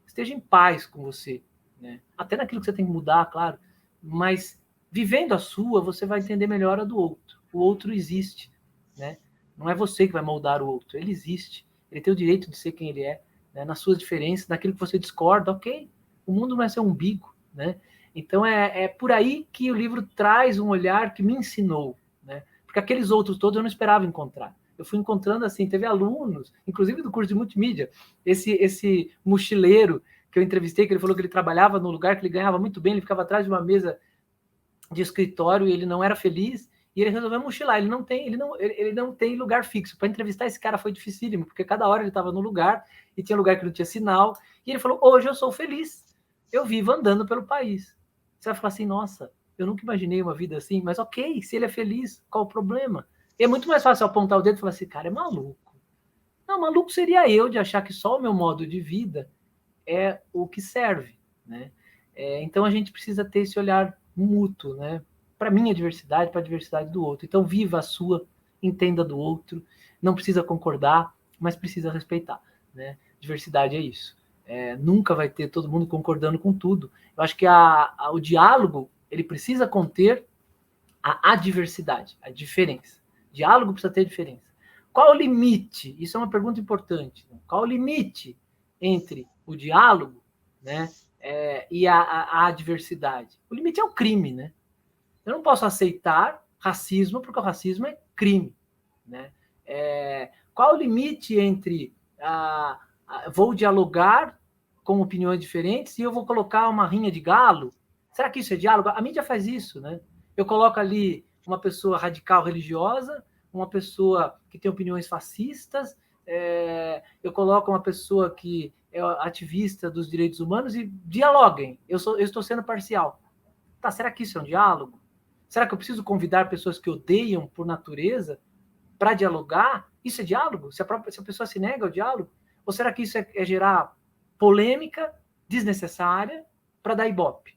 Esteja em paz com você, né? Até naquilo que você tem que mudar, claro. Mas vivendo a sua, você vai entender melhor a do outro. O outro existe, né? Não é você que vai moldar o outro. Ele existe. Ele tem o direito de ser quem ele é, né? Nas suas diferenças, naquilo que você discorda, ok? O mundo não é seu umbigo, né? Então, é por aí que o livro traz um olhar que me ensinou, né? Porque aqueles outros todos eu não esperava encontrar. Eu fui encontrando assim, teve alunos, inclusive do curso de multimídia, esse mochileiro que eu entrevistei, que ele falou que ele trabalhava num lugar que ele ganhava muito bem, ele ficava atrás de uma mesa de escritório e ele não era feliz, e ele resolveu mochilar. Ele não tem lugar fixo. Para entrevistar esse cara foi dificílimo, porque cada hora ele estava no lugar, e tinha lugar que não tinha sinal, e ele falou, hoje eu sou feliz, eu vivo andando pelo país. Você vai falar assim, nossa, eu nunca imaginei uma vida assim, mas ok, se ele é feliz, qual o problema? E é muito mais fácil apontar o dedo e falar assim, cara, é maluco. Não, maluco seria eu de achar que só o meu modo de vida é o que serve, né? Então a gente precisa ter esse olhar mútuo, né? Para a minha diversidade, para a diversidade do outro. Então viva a sua, entenda do outro, não precisa concordar, mas precisa respeitar, né? Diversidade é isso. Nunca vai ter todo mundo concordando com tudo. Eu acho que o diálogo ele precisa conter a adversidade, a diferença. Diálogo precisa ter diferença. Qual o limite? Isso é uma pergunta importante. Qual o limite entre o diálogo, né, e a adversidade? O limite é o crime, né? Eu não posso aceitar racismo porque o racismo é crime, né? Qual o limite entre vou dialogar com opiniões diferentes e eu vou colocar uma rinha de galo? Será que isso é diálogo? A mídia faz isso, né? Eu coloco ali uma pessoa radical religiosa, uma pessoa que tem opiniões fascistas, eu coloco uma pessoa que é ativista dos direitos humanos e dialoguem. Eu estou sendo parcial. Tá, será que isso é um diálogo? Será que eu preciso convidar pessoas que odeiam por natureza para dialogar? Isso é diálogo? Se a pessoa se nega ao diálogo? Ou será que isso é gerar polêmica desnecessária para dar ibope?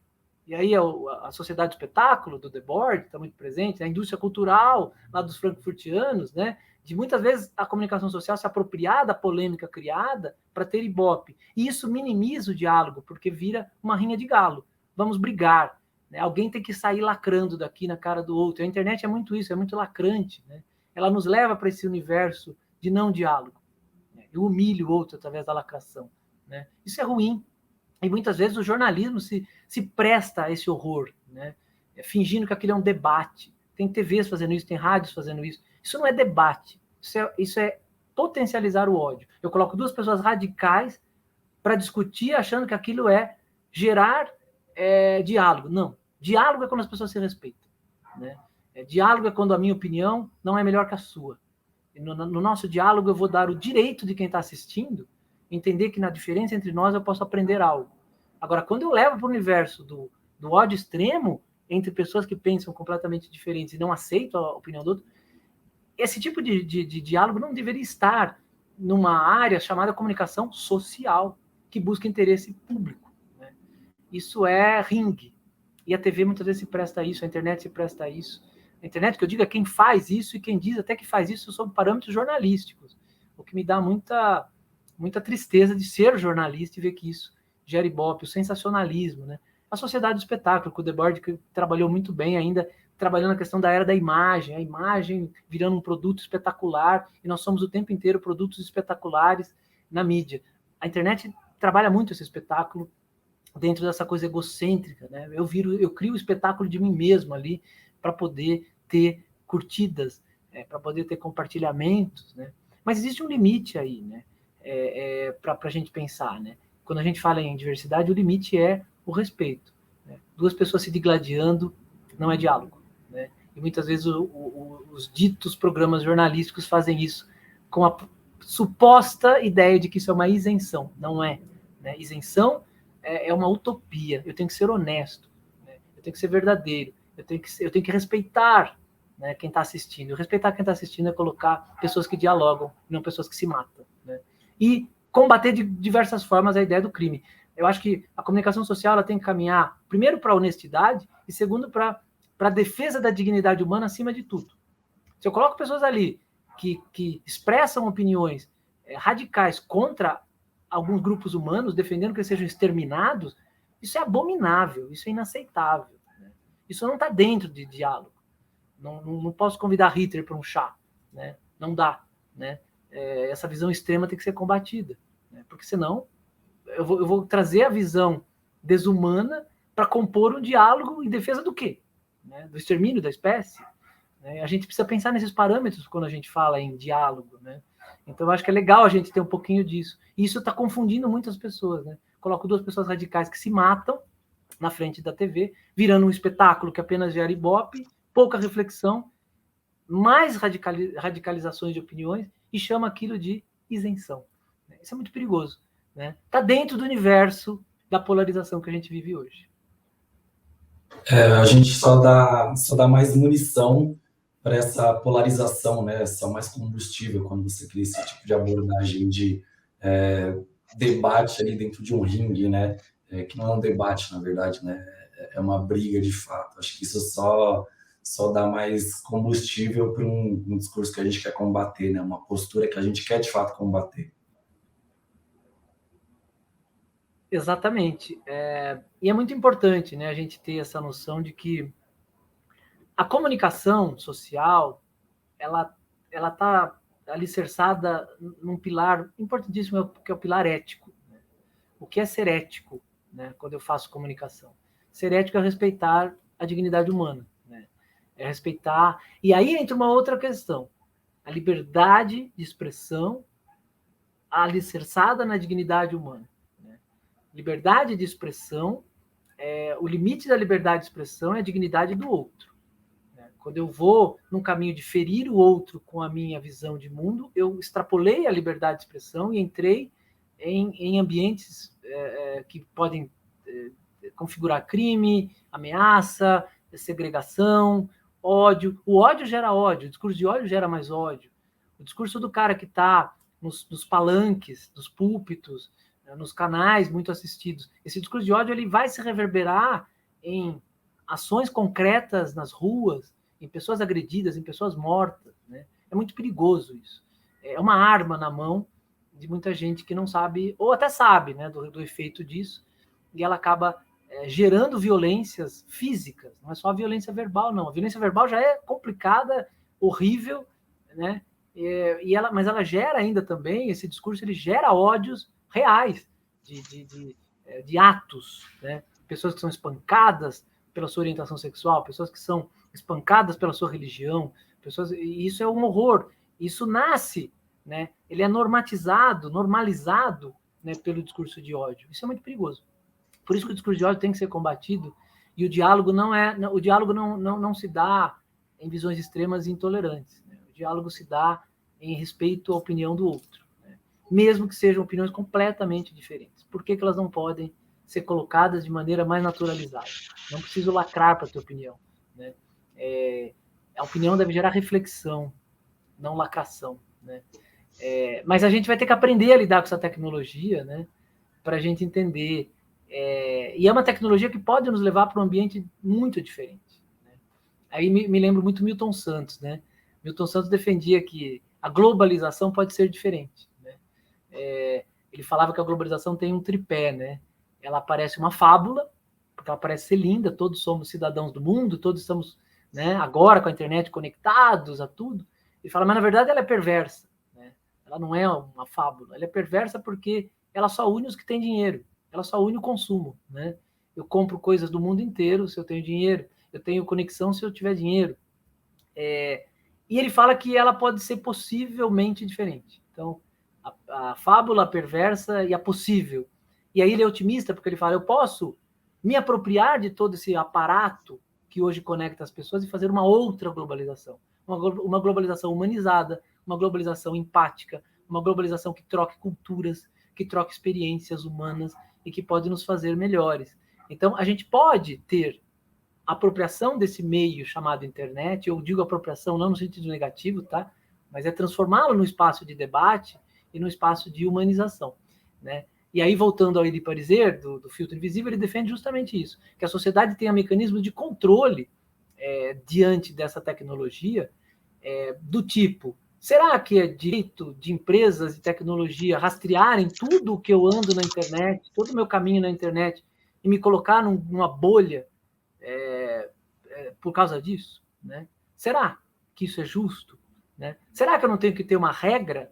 E aí a sociedade do espetáculo, do The Board, está muito presente, a indústria cultural lá dos frankfurtianos, né? De muitas vezes a comunicação social se apropriar da polêmica criada para ter ibope. E isso minimiza o diálogo, porque vira uma rinha de galo. Vamos brigar, né? Alguém tem que sair lacrando daqui na cara do outro. A internet é muito isso, é muito lacrante, né? Ela nos leva para esse universo de não diálogo. Eu humilho o outro através da lacração, né? Isso é ruim. E muitas vezes o jornalismo se presta a esse horror, né? Fingindo que aquilo é um debate. tem TVs fazendo isso, tem rádios fazendo isso. Isso não é debate, isso é potencializar o ódio. Eu coloco duas pessoas radicais para discutir, achando que aquilo é gerar diálogo. Não, diálogo é quando as pessoas se respeitam, né? Diálogo é quando a minha opinião não é melhor que a sua. No nosso diálogo eu vou dar o direito de quem está assistindo entender que na diferença entre nós eu posso aprender algo. Agora, quando eu levo para o universo do ódio extremo entre pessoas que pensam completamente diferentes e não aceitam a opinião do outro, esse tipo de diálogo não deveria estar numa área chamada comunicação social, que busca interesse público, né? Isso é ringue. E a TV muitas vezes se presta a isso, a internet se presta a isso. A internet, que eu digo, é quem faz isso e quem diz até que faz isso sob parâmetros jornalísticos, o que me dá muita tristeza de ser jornalista e ver que isso gera ibope, o sensacionalismo, né? A sociedade do espetáculo, que o Debord que trabalhou muito bem ainda, trabalhando a questão da era da imagem, a imagem virando um produto espetacular, e nós somos o tempo inteiro produtos espetaculares na mídia. A internet trabalha muito esse espetáculo dentro dessa coisa egocêntrica, né? Eu crio o espetáculo de mim mesmo ali para poder ter curtidas, para poder ter compartilhamentos, né? Mas existe um limite aí, né? Para a gente pensar, né? Quando a gente fala em diversidade, o limite é o respeito, né? Duas pessoas se digladiando não é diálogo, né? E muitas vezes os ditos programas jornalísticos fazem isso com a suposta ideia de que isso é uma isenção. Não é, né? Isenção é uma utopia. Eu tenho que ser honesto, né? Eu tenho que ser verdadeiro, eu tenho que respeitar, né, quem está assistindo. Respeitar quem está assistindo é colocar pessoas que dialogam, não pessoas que se matam, né? E combater de diversas formas a ideia do crime. Eu acho que a comunicação social ela tem que caminhar, primeiro, para a honestidade e, segundo, para a defesa da dignidade humana acima de tudo. Se eu coloco pessoas ali que expressam opiniões radicais contra alguns grupos humanos, defendendo que eles sejam exterminados, isso é abominável, isso é inaceitável, né? Isso não está dentro de diálogo. Não posso convidar Hitler para um chá, né? Não dá, né? Essa visão extrema tem que ser combatida, né? Porque senão eu vou trazer a visão desumana para compor um diálogo em defesa do quê? Né? Do extermínio da espécie? Né? A gente precisa pensar nesses parâmetros quando a gente fala em diálogo, né? Então eu acho que é legal a gente ter um pouquinho disso. E isso está confundindo muitas pessoas, né? Coloco duas pessoas radicais que se matam na frente da TV, virando um espetáculo que apenas gera ibope, pouca reflexão, mais radicalizações de opiniões, e chama aquilo de isenção. Isso é muito perigoso, né? Está dentro do universo da polarização que a gente vive hoje. A gente só dá mais munição para essa polarização, né? Só mais combustível quando você cria esse tipo de abordagem de debate ali dentro de um ringue, né? Que não é um debate, na verdade, né? É uma briga de fato. Acho que isso só dá mais combustível para um discurso que a gente quer combater, né? Uma postura que a gente quer de fato combater. Exatamente. E é muito importante, né, a gente ter essa noção de que a comunicação social ela está alicerçada num pilar importantíssimo, que é o pilar ético. Né? O que é ser ético, né, quando eu faço comunicação? Ser ético é respeitar a dignidade humana, né? É respeitar... E aí entra uma outra questão. A liberdade de expressão alicerçada na dignidade humana. Né? Liberdade de expressão, o limite da liberdade de expressão é a dignidade do outro. Quando eu vou num caminho de ferir o outro com a minha visão de mundo, eu extrapolei a liberdade de expressão e entrei em ambientes que podem configurar crime, ameaça, segregação, ódio. O ódio gera ódio, o discurso de ódio gera mais ódio. O discurso do cara que está nos palanques, nos púlpitos, nos canais muito assistidos, esse discurso de ódio ele vai se reverberar em ações concretas nas ruas, em pessoas agredidas, em pessoas mortas, né? É muito perigoso isso. É uma arma na mão de muita gente que não sabe, ou até sabe, né, do efeito disso, e ela acaba gerando violências físicas, não é só a violência verbal, não. A violência verbal já é complicada, horrível, né? Mas ela gera ainda também, esse discurso ele gera ódios reais de atos, né? Pessoas que são espancadas pela sua orientação sexual, pessoas que são espancadas pela sua religião, e isso é um horror. Isso nasce, né? Ele é normalizado, né, pelo discurso de ódio. Isso é muito perigoso. Por isso que o discurso de ódio tem que ser combatido, e o diálogo não se dá em visões extremas e intolerantes, né? O diálogo se dá em respeito à opinião do outro, né? Mesmo que sejam opiniões completamente diferentes. Por que elas não podem ser colocadas de maneira mais naturalizada? Não preciso lacrar para a tua opinião, né? A opinião deve gerar reflexão, não lacração, né? Mas a gente vai ter que aprender a lidar com essa tecnologia, né, para a gente entender. E é uma tecnologia que pode nos levar para um ambiente muito diferente, né? Aí me lembro muito Milton Santos, né? Milton Santos defendia que a globalização pode ser diferente, né? Ele falava que a globalização tem um tripé, né? Ela parece uma fábula, porque ela parece ser linda, todos somos cidadãos do mundo, todos estamos, né, agora com a internet conectados a tudo. Ele fala, mas na verdade ela é perversa, né? Ela não é uma fábula, ela é perversa porque ela só une os que têm dinheiro, ela só une o consumo, né? Eu compro coisas do mundo inteiro se eu tenho dinheiro, eu tenho conexão se eu tiver dinheiro. E ele fala que ela pode ser possivelmente diferente. Então, a fábula, a perversa e a possível. E aí ele é otimista porque ele fala, eu posso me apropriar de todo esse aparato que hoje conecta as pessoas e fazer uma outra globalização. Uma globalização humanizada, uma globalização empática, uma globalização que troque culturas, que troque experiências humanas e que pode nos fazer melhores. Então, a gente pode ter apropriação desse meio chamado internet, eu digo apropriação não no sentido negativo, tá? Mas é transformá-lo num espaço de debate e num espaço de humanização, né? E aí, voltando ao Elie Pariser, do filtro invisível, ele defende justamente isso, que a sociedade tenha mecanismos de controle diante dessa tecnologia, do tipo, será que é direito de empresas de tecnologia rastrearem tudo o que eu ando na internet, todo o meu caminho na internet, e me colocar numa bolha por causa disso, né? Será que isso é justo, né? Será que eu não tenho que ter uma regra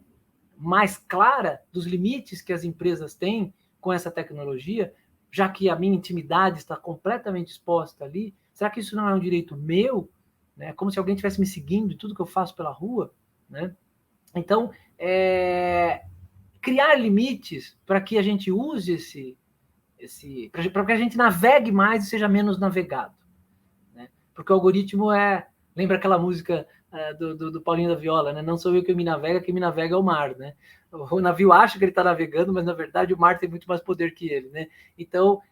mais clara dos limites que as empresas têm com essa tecnologia, já que a minha intimidade está completamente exposta ali? Será que isso não é um direito meu, né? Como se alguém estivesse me seguindo em tudo que eu faço pela rua, né? Então, criar limites para que a gente use para que a gente navegue mais e seja menos navegado, né? Porque o algoritmo lembra aquela música do Paulinho da Viola, né? Não sou eu quem me navega é o mar, né? O navio acha que ele está navegando, mas na verdade o mar tem muito mais poder que ele, né? Então,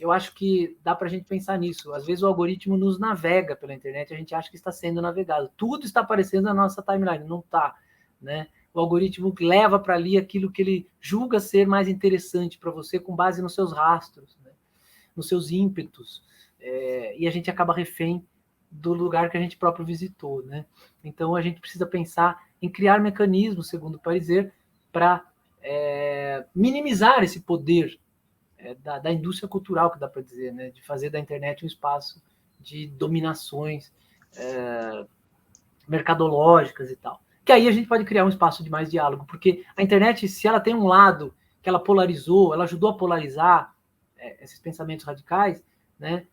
eu acho que dá para a gente pensar nisso. Às vezes o algoritmo nos navega pela internet, a gente acha que está sendo navegado. Tudo está aparecendo na nossa timeline, não está, né? O algoritmo leva para ali aquilo que ele julga ser mais interessante para você com base nos seus rastros, né? Nos seus ímpetos. E a gente acaba refém do lugar que a gente próprio visitou, né? Então a gente precisa pensar em criar mecanismos, segundo o Pariser, para minimizar esse poder da indústria cultural, que dá para dizer, né? De fazer da internet um espaço de dominações mercadológicas e tal. Que aí a gente pode criar um espaço de mais diálogo, porque a internet, se ela tem um lado que ela polarizou, ela ajudou a polarizar esses pensamentos radicais, né?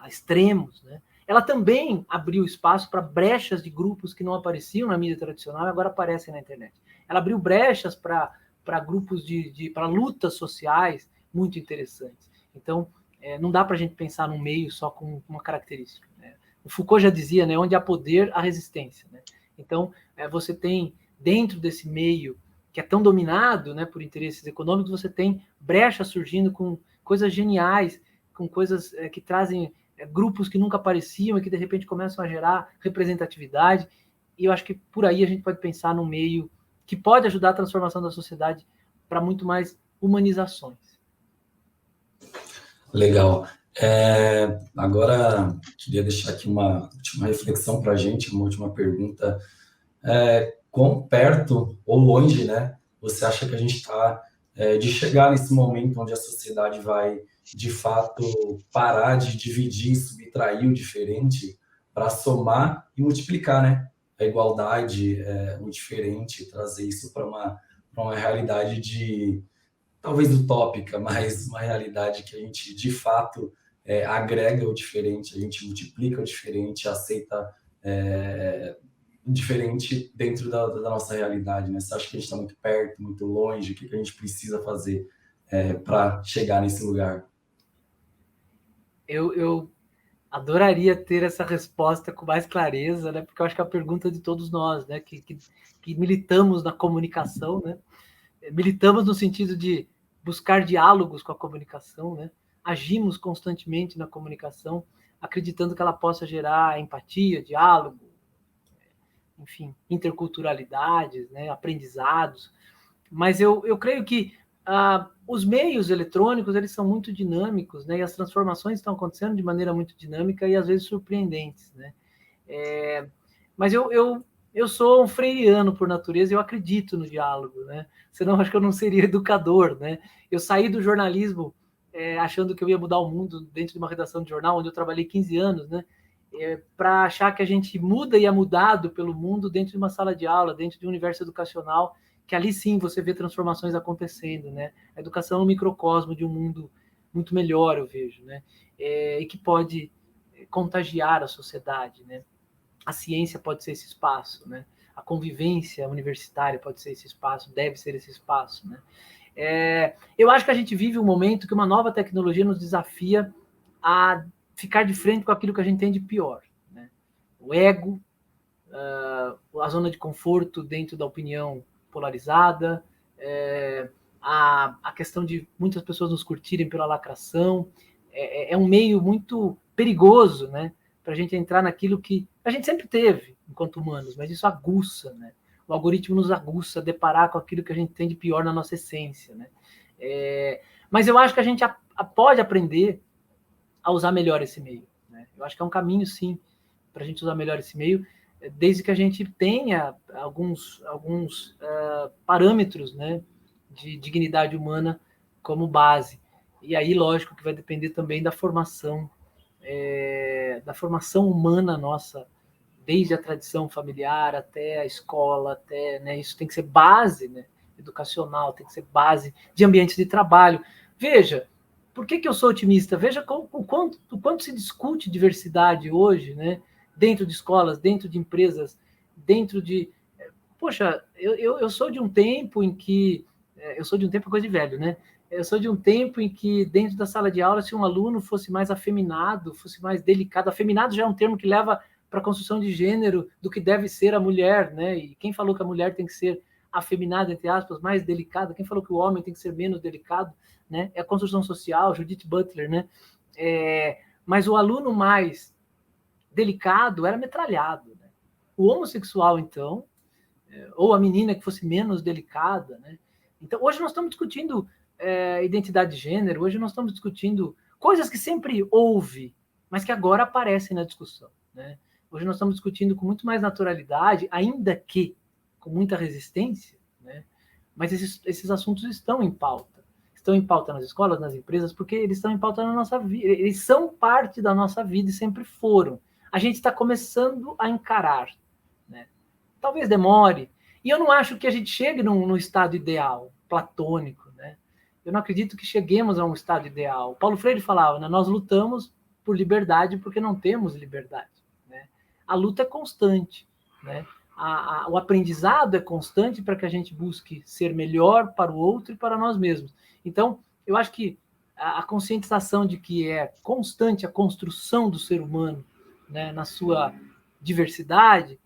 Extremos, né? Ela também abriu espaço para brechas de grupos que não apareciam na mídia tradicional e agora aparecem na internet. Ela abriu brechas para grupos para lutas sociais muito interessantes. Então, não dá para a gente pensar num meio só com uma característica, né? O Foucault já dizia, né, onde há poder, há resistência, né? Então, você tem, dentro desse meio que é tão dominado, né, por interesses econômicos, você tem brechas surgindo com coisas geniais, com coisas que trazem grupos que nunca apareciam e que, de repente, começam a gerar representatividade. E eu acho que por aí a gente pode pensar num meio que pode ajudar a transformação da sociedade para muito mais humanizações. Legal. Agora, queria deixar aqui uma última reflexão para a gente, uma última pergunta. Quão perto ou longe, né, você acha que a gente está de chegar nesse momento onde a sociedade vai, de fato, parar de dividir e subtrair o diferente para somar e multiplicar, né? A igualdade, o diferente, trazer isso para uma realidade talvez utópica, mas uma realidade que a gente, de fato, agrega o diferente, a gente multiplica o diferente, aceita diferente dentro da nossa realidade, né? Você acha que a gente está muito perto, muito longe? O que a gente precisa fazer para chegar nesse lugar? Eu adoraria ter essa resposta com mais clareza, né? Porque eu acho que é a pergunta de todos nós, né? Que militamos na comunicação, né? Militamos no sentido de buscar diálogos com a comunicação, né? Agimos constantemente na comunicação, acreditando que ela possa gerar empatia, diálogo, enfim, interculturalidades, né? Aprendizados. Mas eu creio que os meios eletrônicos, eles são muito dinâmicos, né? E as transformações estão acontecendo de maneira muito dinâmica e às vezes surpreendentes, né? Mas eu sou um freiriano por natureza, eu acredito no diálogo, né? Senão acho que eu não seria educador, né? Eu saí do jornalismo achando que eu ia mudar o mundo dentro de uma redação de jornal, onde eu trabalhei 15 anos, né? Para achar que a gente muda e é mudado pelo mundo dentro de uma sala de aula, dentro de um universo educacional, que ali sim você vê transformações acontecendo, né? A educação é um microcosmo de um mundo muito melhor, eu vejo, né? E que pode contagiar a sociedade, né? A ciência pode ser esse espaço, né? A convivência universitária pode ser esse espaço, deve ser esse espaço, né? Eu acho que a gente vive um momento que uma nova tecnologia nos desafia a ficar de frente com aquilo que a gente tem de pior, né? O ego, a zona de conforto dentro da opinião polarizada, a questão de muitas pessoas nos curtirem pela lacração, é um meio muito perigoso, né? Para a gente entrar naquilo que a gente sempre teve enquanto humanos, mas isso aguça, né? O algoritmo nos aguça a deparar com aquilo que a gente tem de pior na nossa essência, né? Mas eu acho que a gente pode aprender a usar melhor esse meio, né? Eu acho que é um caminho, sim, para a gente usar melhor esse meio, desde que a gente tenha alguns parâmetros, né, de dignidade humana como base. E aí, lógico, que vai depender também da formação humana nossa, desde a tradição familiar até a escola, até, né, isso tem que ser base, né, educacional, tem que ser base de ambientes de trabalho. Veja, por que eu sou otimista? Veja o quanto se discute diversidade hoje, né, dentro de escolas, dentro de empresas, dentro de... Poxa, eu sou de um tempo em que... Eu sou de um tempo, coisa de velho, né? Eu sou de um tempo em que dentro da sala de aula, se um aluno fosse mais afeminado, fosse mais delicado, afeminado já é um termo que leva para a construção de gênero do que deve ser a mulher, né? E quem falou que a mulher tem que ser afeminada, entre aspas, mais delicada? Quem falou que o homem tem que ser menos delicado, né? É a construção social, Judith Butler, né? Mas o aluno mais delicado era metralhado, né? O homossexual, então, ou a menina que fosse menos delicada, né? Então, hoje nós estamos discutindo identidade de gênero, hoje nós estamos discutindo coisas que sempre houve, mas que agora aparecem na discussão, né? Hoje nós estamos discutindo com muito mais naturalidade, ainda que com muita resistência, né? Mas esses assuntos estão em pauta. Estão em pauta nas escolas, nas empresas, porque eles estão em pauta na nossa vida. Eles são parte da nossa vida e sempre foram. A gente está começando a encarar, né? Talvez demore. E eu não acho que a gente chegue num estado ideal, platônico, né? Eu não acredito que cheguemos a um estado ideal. Paulo Freire falava, né? Nós lutamos por liberdade porque não temos liberdade, né? A luta é constante, né? O aprendizado é constante para que a gente busque ser melhor para o outro e para nós mesmos. Então, eu acho que a conscientização de que é constante a construção do ser humano, né, na sua diversidade,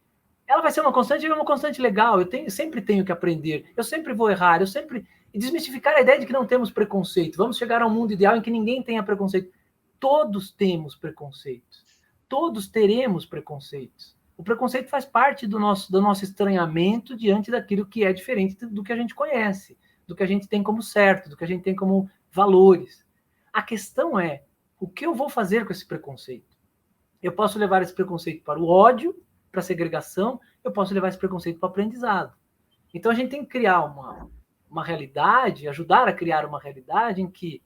ela vai ser uma constante legal. Sempre tenho que aprender, eu sempre vou errar, e desmistificar a ideia de que não temos preconceito. Vamos chegar a um mundo ideal em que ninguém tenha preconceito. Todos temos preconceitos. Todos teremos preconceitos. O preconceito faz parte do nosso estranhamento diante daquilo que é diferente do que a gente conhece, do que a gente tem como certo, do que a gente tem como valores. A questão é, o que eu vou fazer com esse preconceito? Eu posso levar esse preconceito para o ódio, para a segregação, eu posso levar esse preconceito para o aprendizado. Então a gente tem que criar uma realidade, ajudar a criar uma realidade em que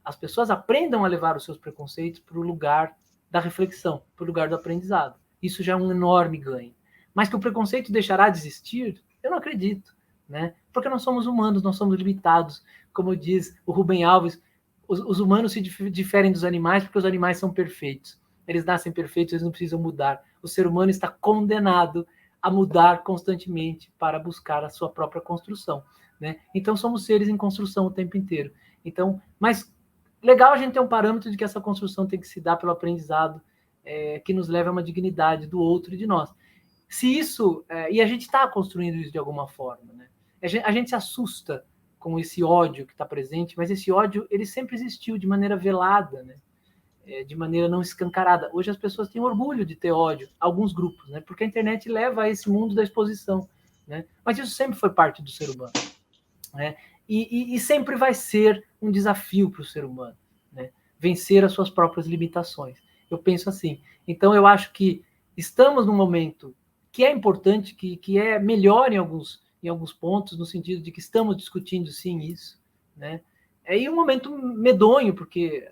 as pessoas aprendam a levar os seus preconceitos para o lugar da reflexão, para o lugar do aprendizado. Isso já é um enorme ganho. Mas que o preconceito deixará de existir, eu não acredito, né? Porque nós somos humanos, nós somos limitados. Como diz o Rubem Alves, os humanos se diferem dos animais porque os animais são perfeitos. Eles nascem perfeitos, eles não precisam mudar. O ser humano está condenado a mudar constantemente para buscar a sua própria construção, né? Então, somos seres em construção o tempo inteiro. Então, mas legal a gente ter um parâmetro de que essa construção tem que se dar pelo aprendizado, que nos leva a uma dignidade do outro e de nós. Se isso... e a gente está construindo isso de alguma forma, né? A gente se assusta com esse ódio que está presente, mas esse ódio, ele sempre existiu de maneira velada, né? De maneira não escancarada. Hoje as pessoas têm orgulho de ter ódio, alguns grupos, né? Porque a internet leva a esse mundo da exposição, né? Mas isso sempre foi parte do ser humano, né? E sempre vai ser um desafio para o ser humano, né? Vencer as suas próprias limitações. Eu penso assim. Então, eu acho que estamos num momento que é importante, que é melhor em alguns pontos, no sentido de que estamos discutindo, sim, isso, né? É um momento medonho, porque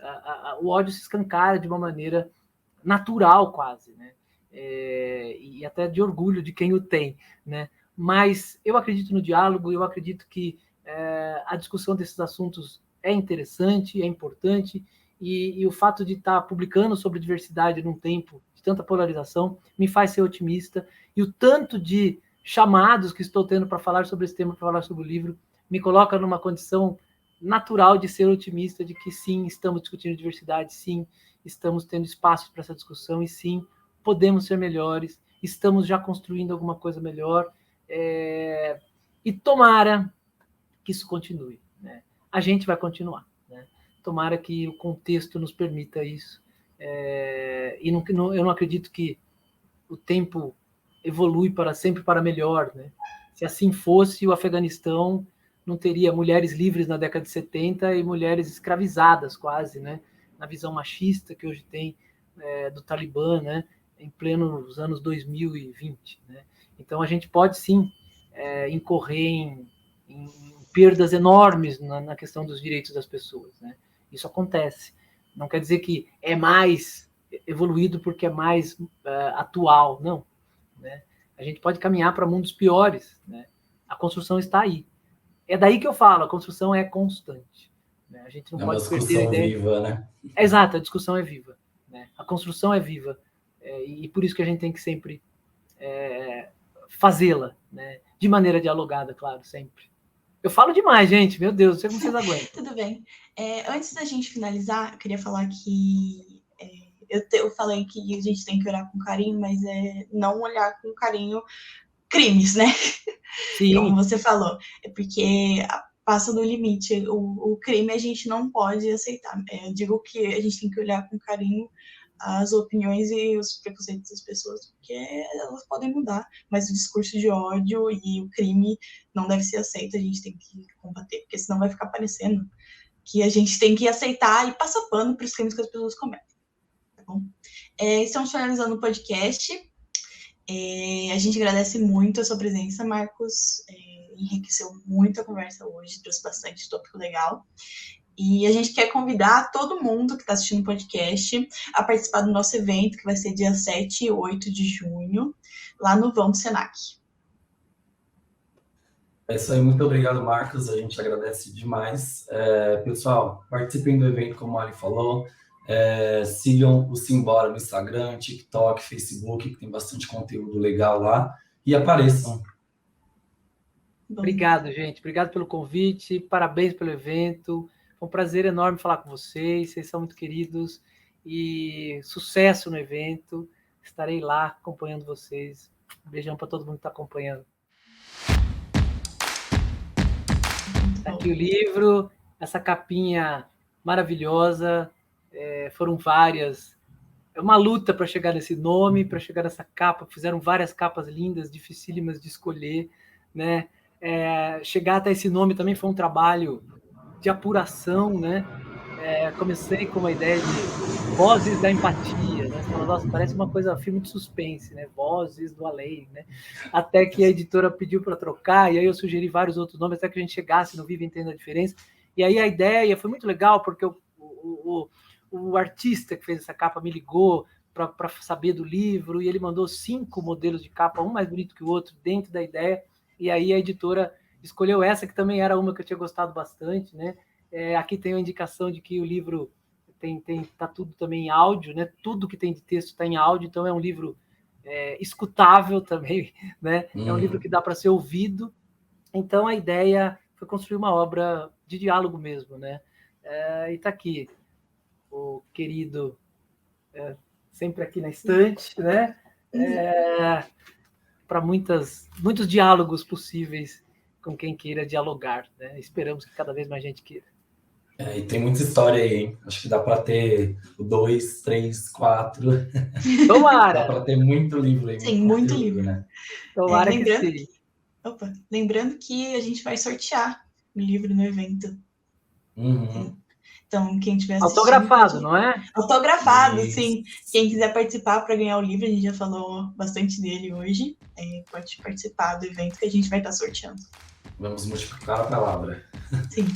o ódio se escancara de uma maneira natural, quase, né? E até de orgulho de quem o tem, né? Mas eu acredito no diálogo, eu acredito que a discussão desses assuntos é interessante, é importante, e o fato de estar publicando sobre diversidade num tempo de tanta polarização me faz ser otimista, e o tanto de chamados que estou tendo para falar sobre esse tema, para falar sobre o livro, me coloca numa condição natural de ser otimista, de que sim, estamos discutindo diversidade, sim, estamos tendo espaço para essa discussão, e sim, podemos ser melhores, estamos já construindo alguma coisa melhor, e tomara que isso continue, né? A gente vai continuar, né? Tomara que o contexto nos permita isso, e eu não acredito que o tempo evolui sempre para melhor, né? Se assim fosse, o Afeganistão não teria mulheres livres na década de 70 e mulheres escravizadas quase, né? Na visão machista que hoje tem do Talibã, né? Em plenos anos 2020, né? Então a gente pode sim incorrer em perdas enormes na questão dos direitos das pessoas, né? Isso acontece. Não quer dizer que é mais evoluído porque é mais atual, não, né? A gente pode caminhar para mundos piores, né? A construção está aí. É daí que eu falo, a construção é constante, né? A gente não pode perder a ideia. Viva, né? Exato, a discussão é viva, né? A construção é viva, e por isso que a gente tem que sempre fazê-la, né? De maneira dialogada, claro, sempre. Eu falo demais, gente, meu Deus, não sei como vocês aguentam. Tudo bem. Antes da gente finalizar, eu queria falar que eu falei que a gente tem que olhar com carinho, mas não olhar com carinho crimes, né? Sim. Como você falou. É porque passa do limite. O crime a gente não pode aceitar. Eu digo que a gente tem que olhar com carinho as opiniões e os preconceitos das pessoas, porque elas podem mudar, mas o discurso de ódio e o crime não deve ser aceito, a gente tem que combater, porque senão vai ficar parecendo que a gente tem que aceitar e passar pano para os crimes que as pessoas cometem, tá bom? Estamos finalizando o podcast. A gente agradece muito a sua presença, Marcos. Enriqueceu muito a conversa hoje, trouxe bastante tópico legal. E a gente quer convidar todo mundo que está assistindo o podcast a participar do nosso evento, que vai ser dia 7 e 8 de junho, lá no vão do Senac. É isso aí, muito obrigado, Marcos. A gente agradece demais. Pessoal, participem do evento, como a Ali falou. Sigam o Simbora no Instagram, TikTok, Facebook, que tem bastante conteúdo legal lá. E apareçam. Obrigado, gente. Obrigado pelo convite. Parabéns pelo evento. Foi um prazer enorme falar com vocês. Vocês são muito queridos. E sucesso no evento. Estarei lá acompanhando vocês. Um beijão para todo mundo que está acompanhando. Tá aqui o livro, essa capinha maravilhosa. Foram várias. É uma luta para chegar nesse nome, para chegar nessa capa. Fizeram várias capas lindas, dificílimas de escolher, né? Chegar até esse nome também foi um trabalho de apuração, né? Comecei com uma ideia de Vozes da Empatia, né? Você fala, nossa, parece uma coisa, filme de suspense, né? Vozes do Além, né? Até que a editora pediu para trocar, e aí eu sugeri vários outros nomes, até que a gente chegasse no Vive Entenda a Diferença. E aí a ideia foi muito legal, porque o artista que fez essa capa me ligou para saber do livro, e ele mandou 5 modelos de capa, um mais bonito que o outro, dentro da ideia. E aí a editora escolheu essa, que também era uma que eu tinha gostado bastante, né? Aqui tem a indicação de que o livro tá tudo também em áudio, né? Tudo que tem de texto está em áudio, então é um livro escutável também, né? É um livro que dá para ser ouvido. Então a ideia foi construir uma obra de diálogo mesmo, né? E está aqui o querido sempre aqui na estante, né? Para muitos diálogos possíveis com quem queira dialogar, né? Esperamos que cada vez mais gente queira. E tem muita história aí, hein? Acho que dá para ter o 2, 3, 4. Tomara! Dá para ter muito livro aí. Sim, muito livro. Né? Tomara que sim. Lembrando que a gente vai sortear o livro no evento. Então, quem tiver assistindo... Autografado, não é? Autografado, sim. Quem quiser participar para ganhar o livro, a gente já falou bastante dele hoje, pode participar do evento que a gente vai estar sorteando. Vamos multiplicar a palavra. Sim.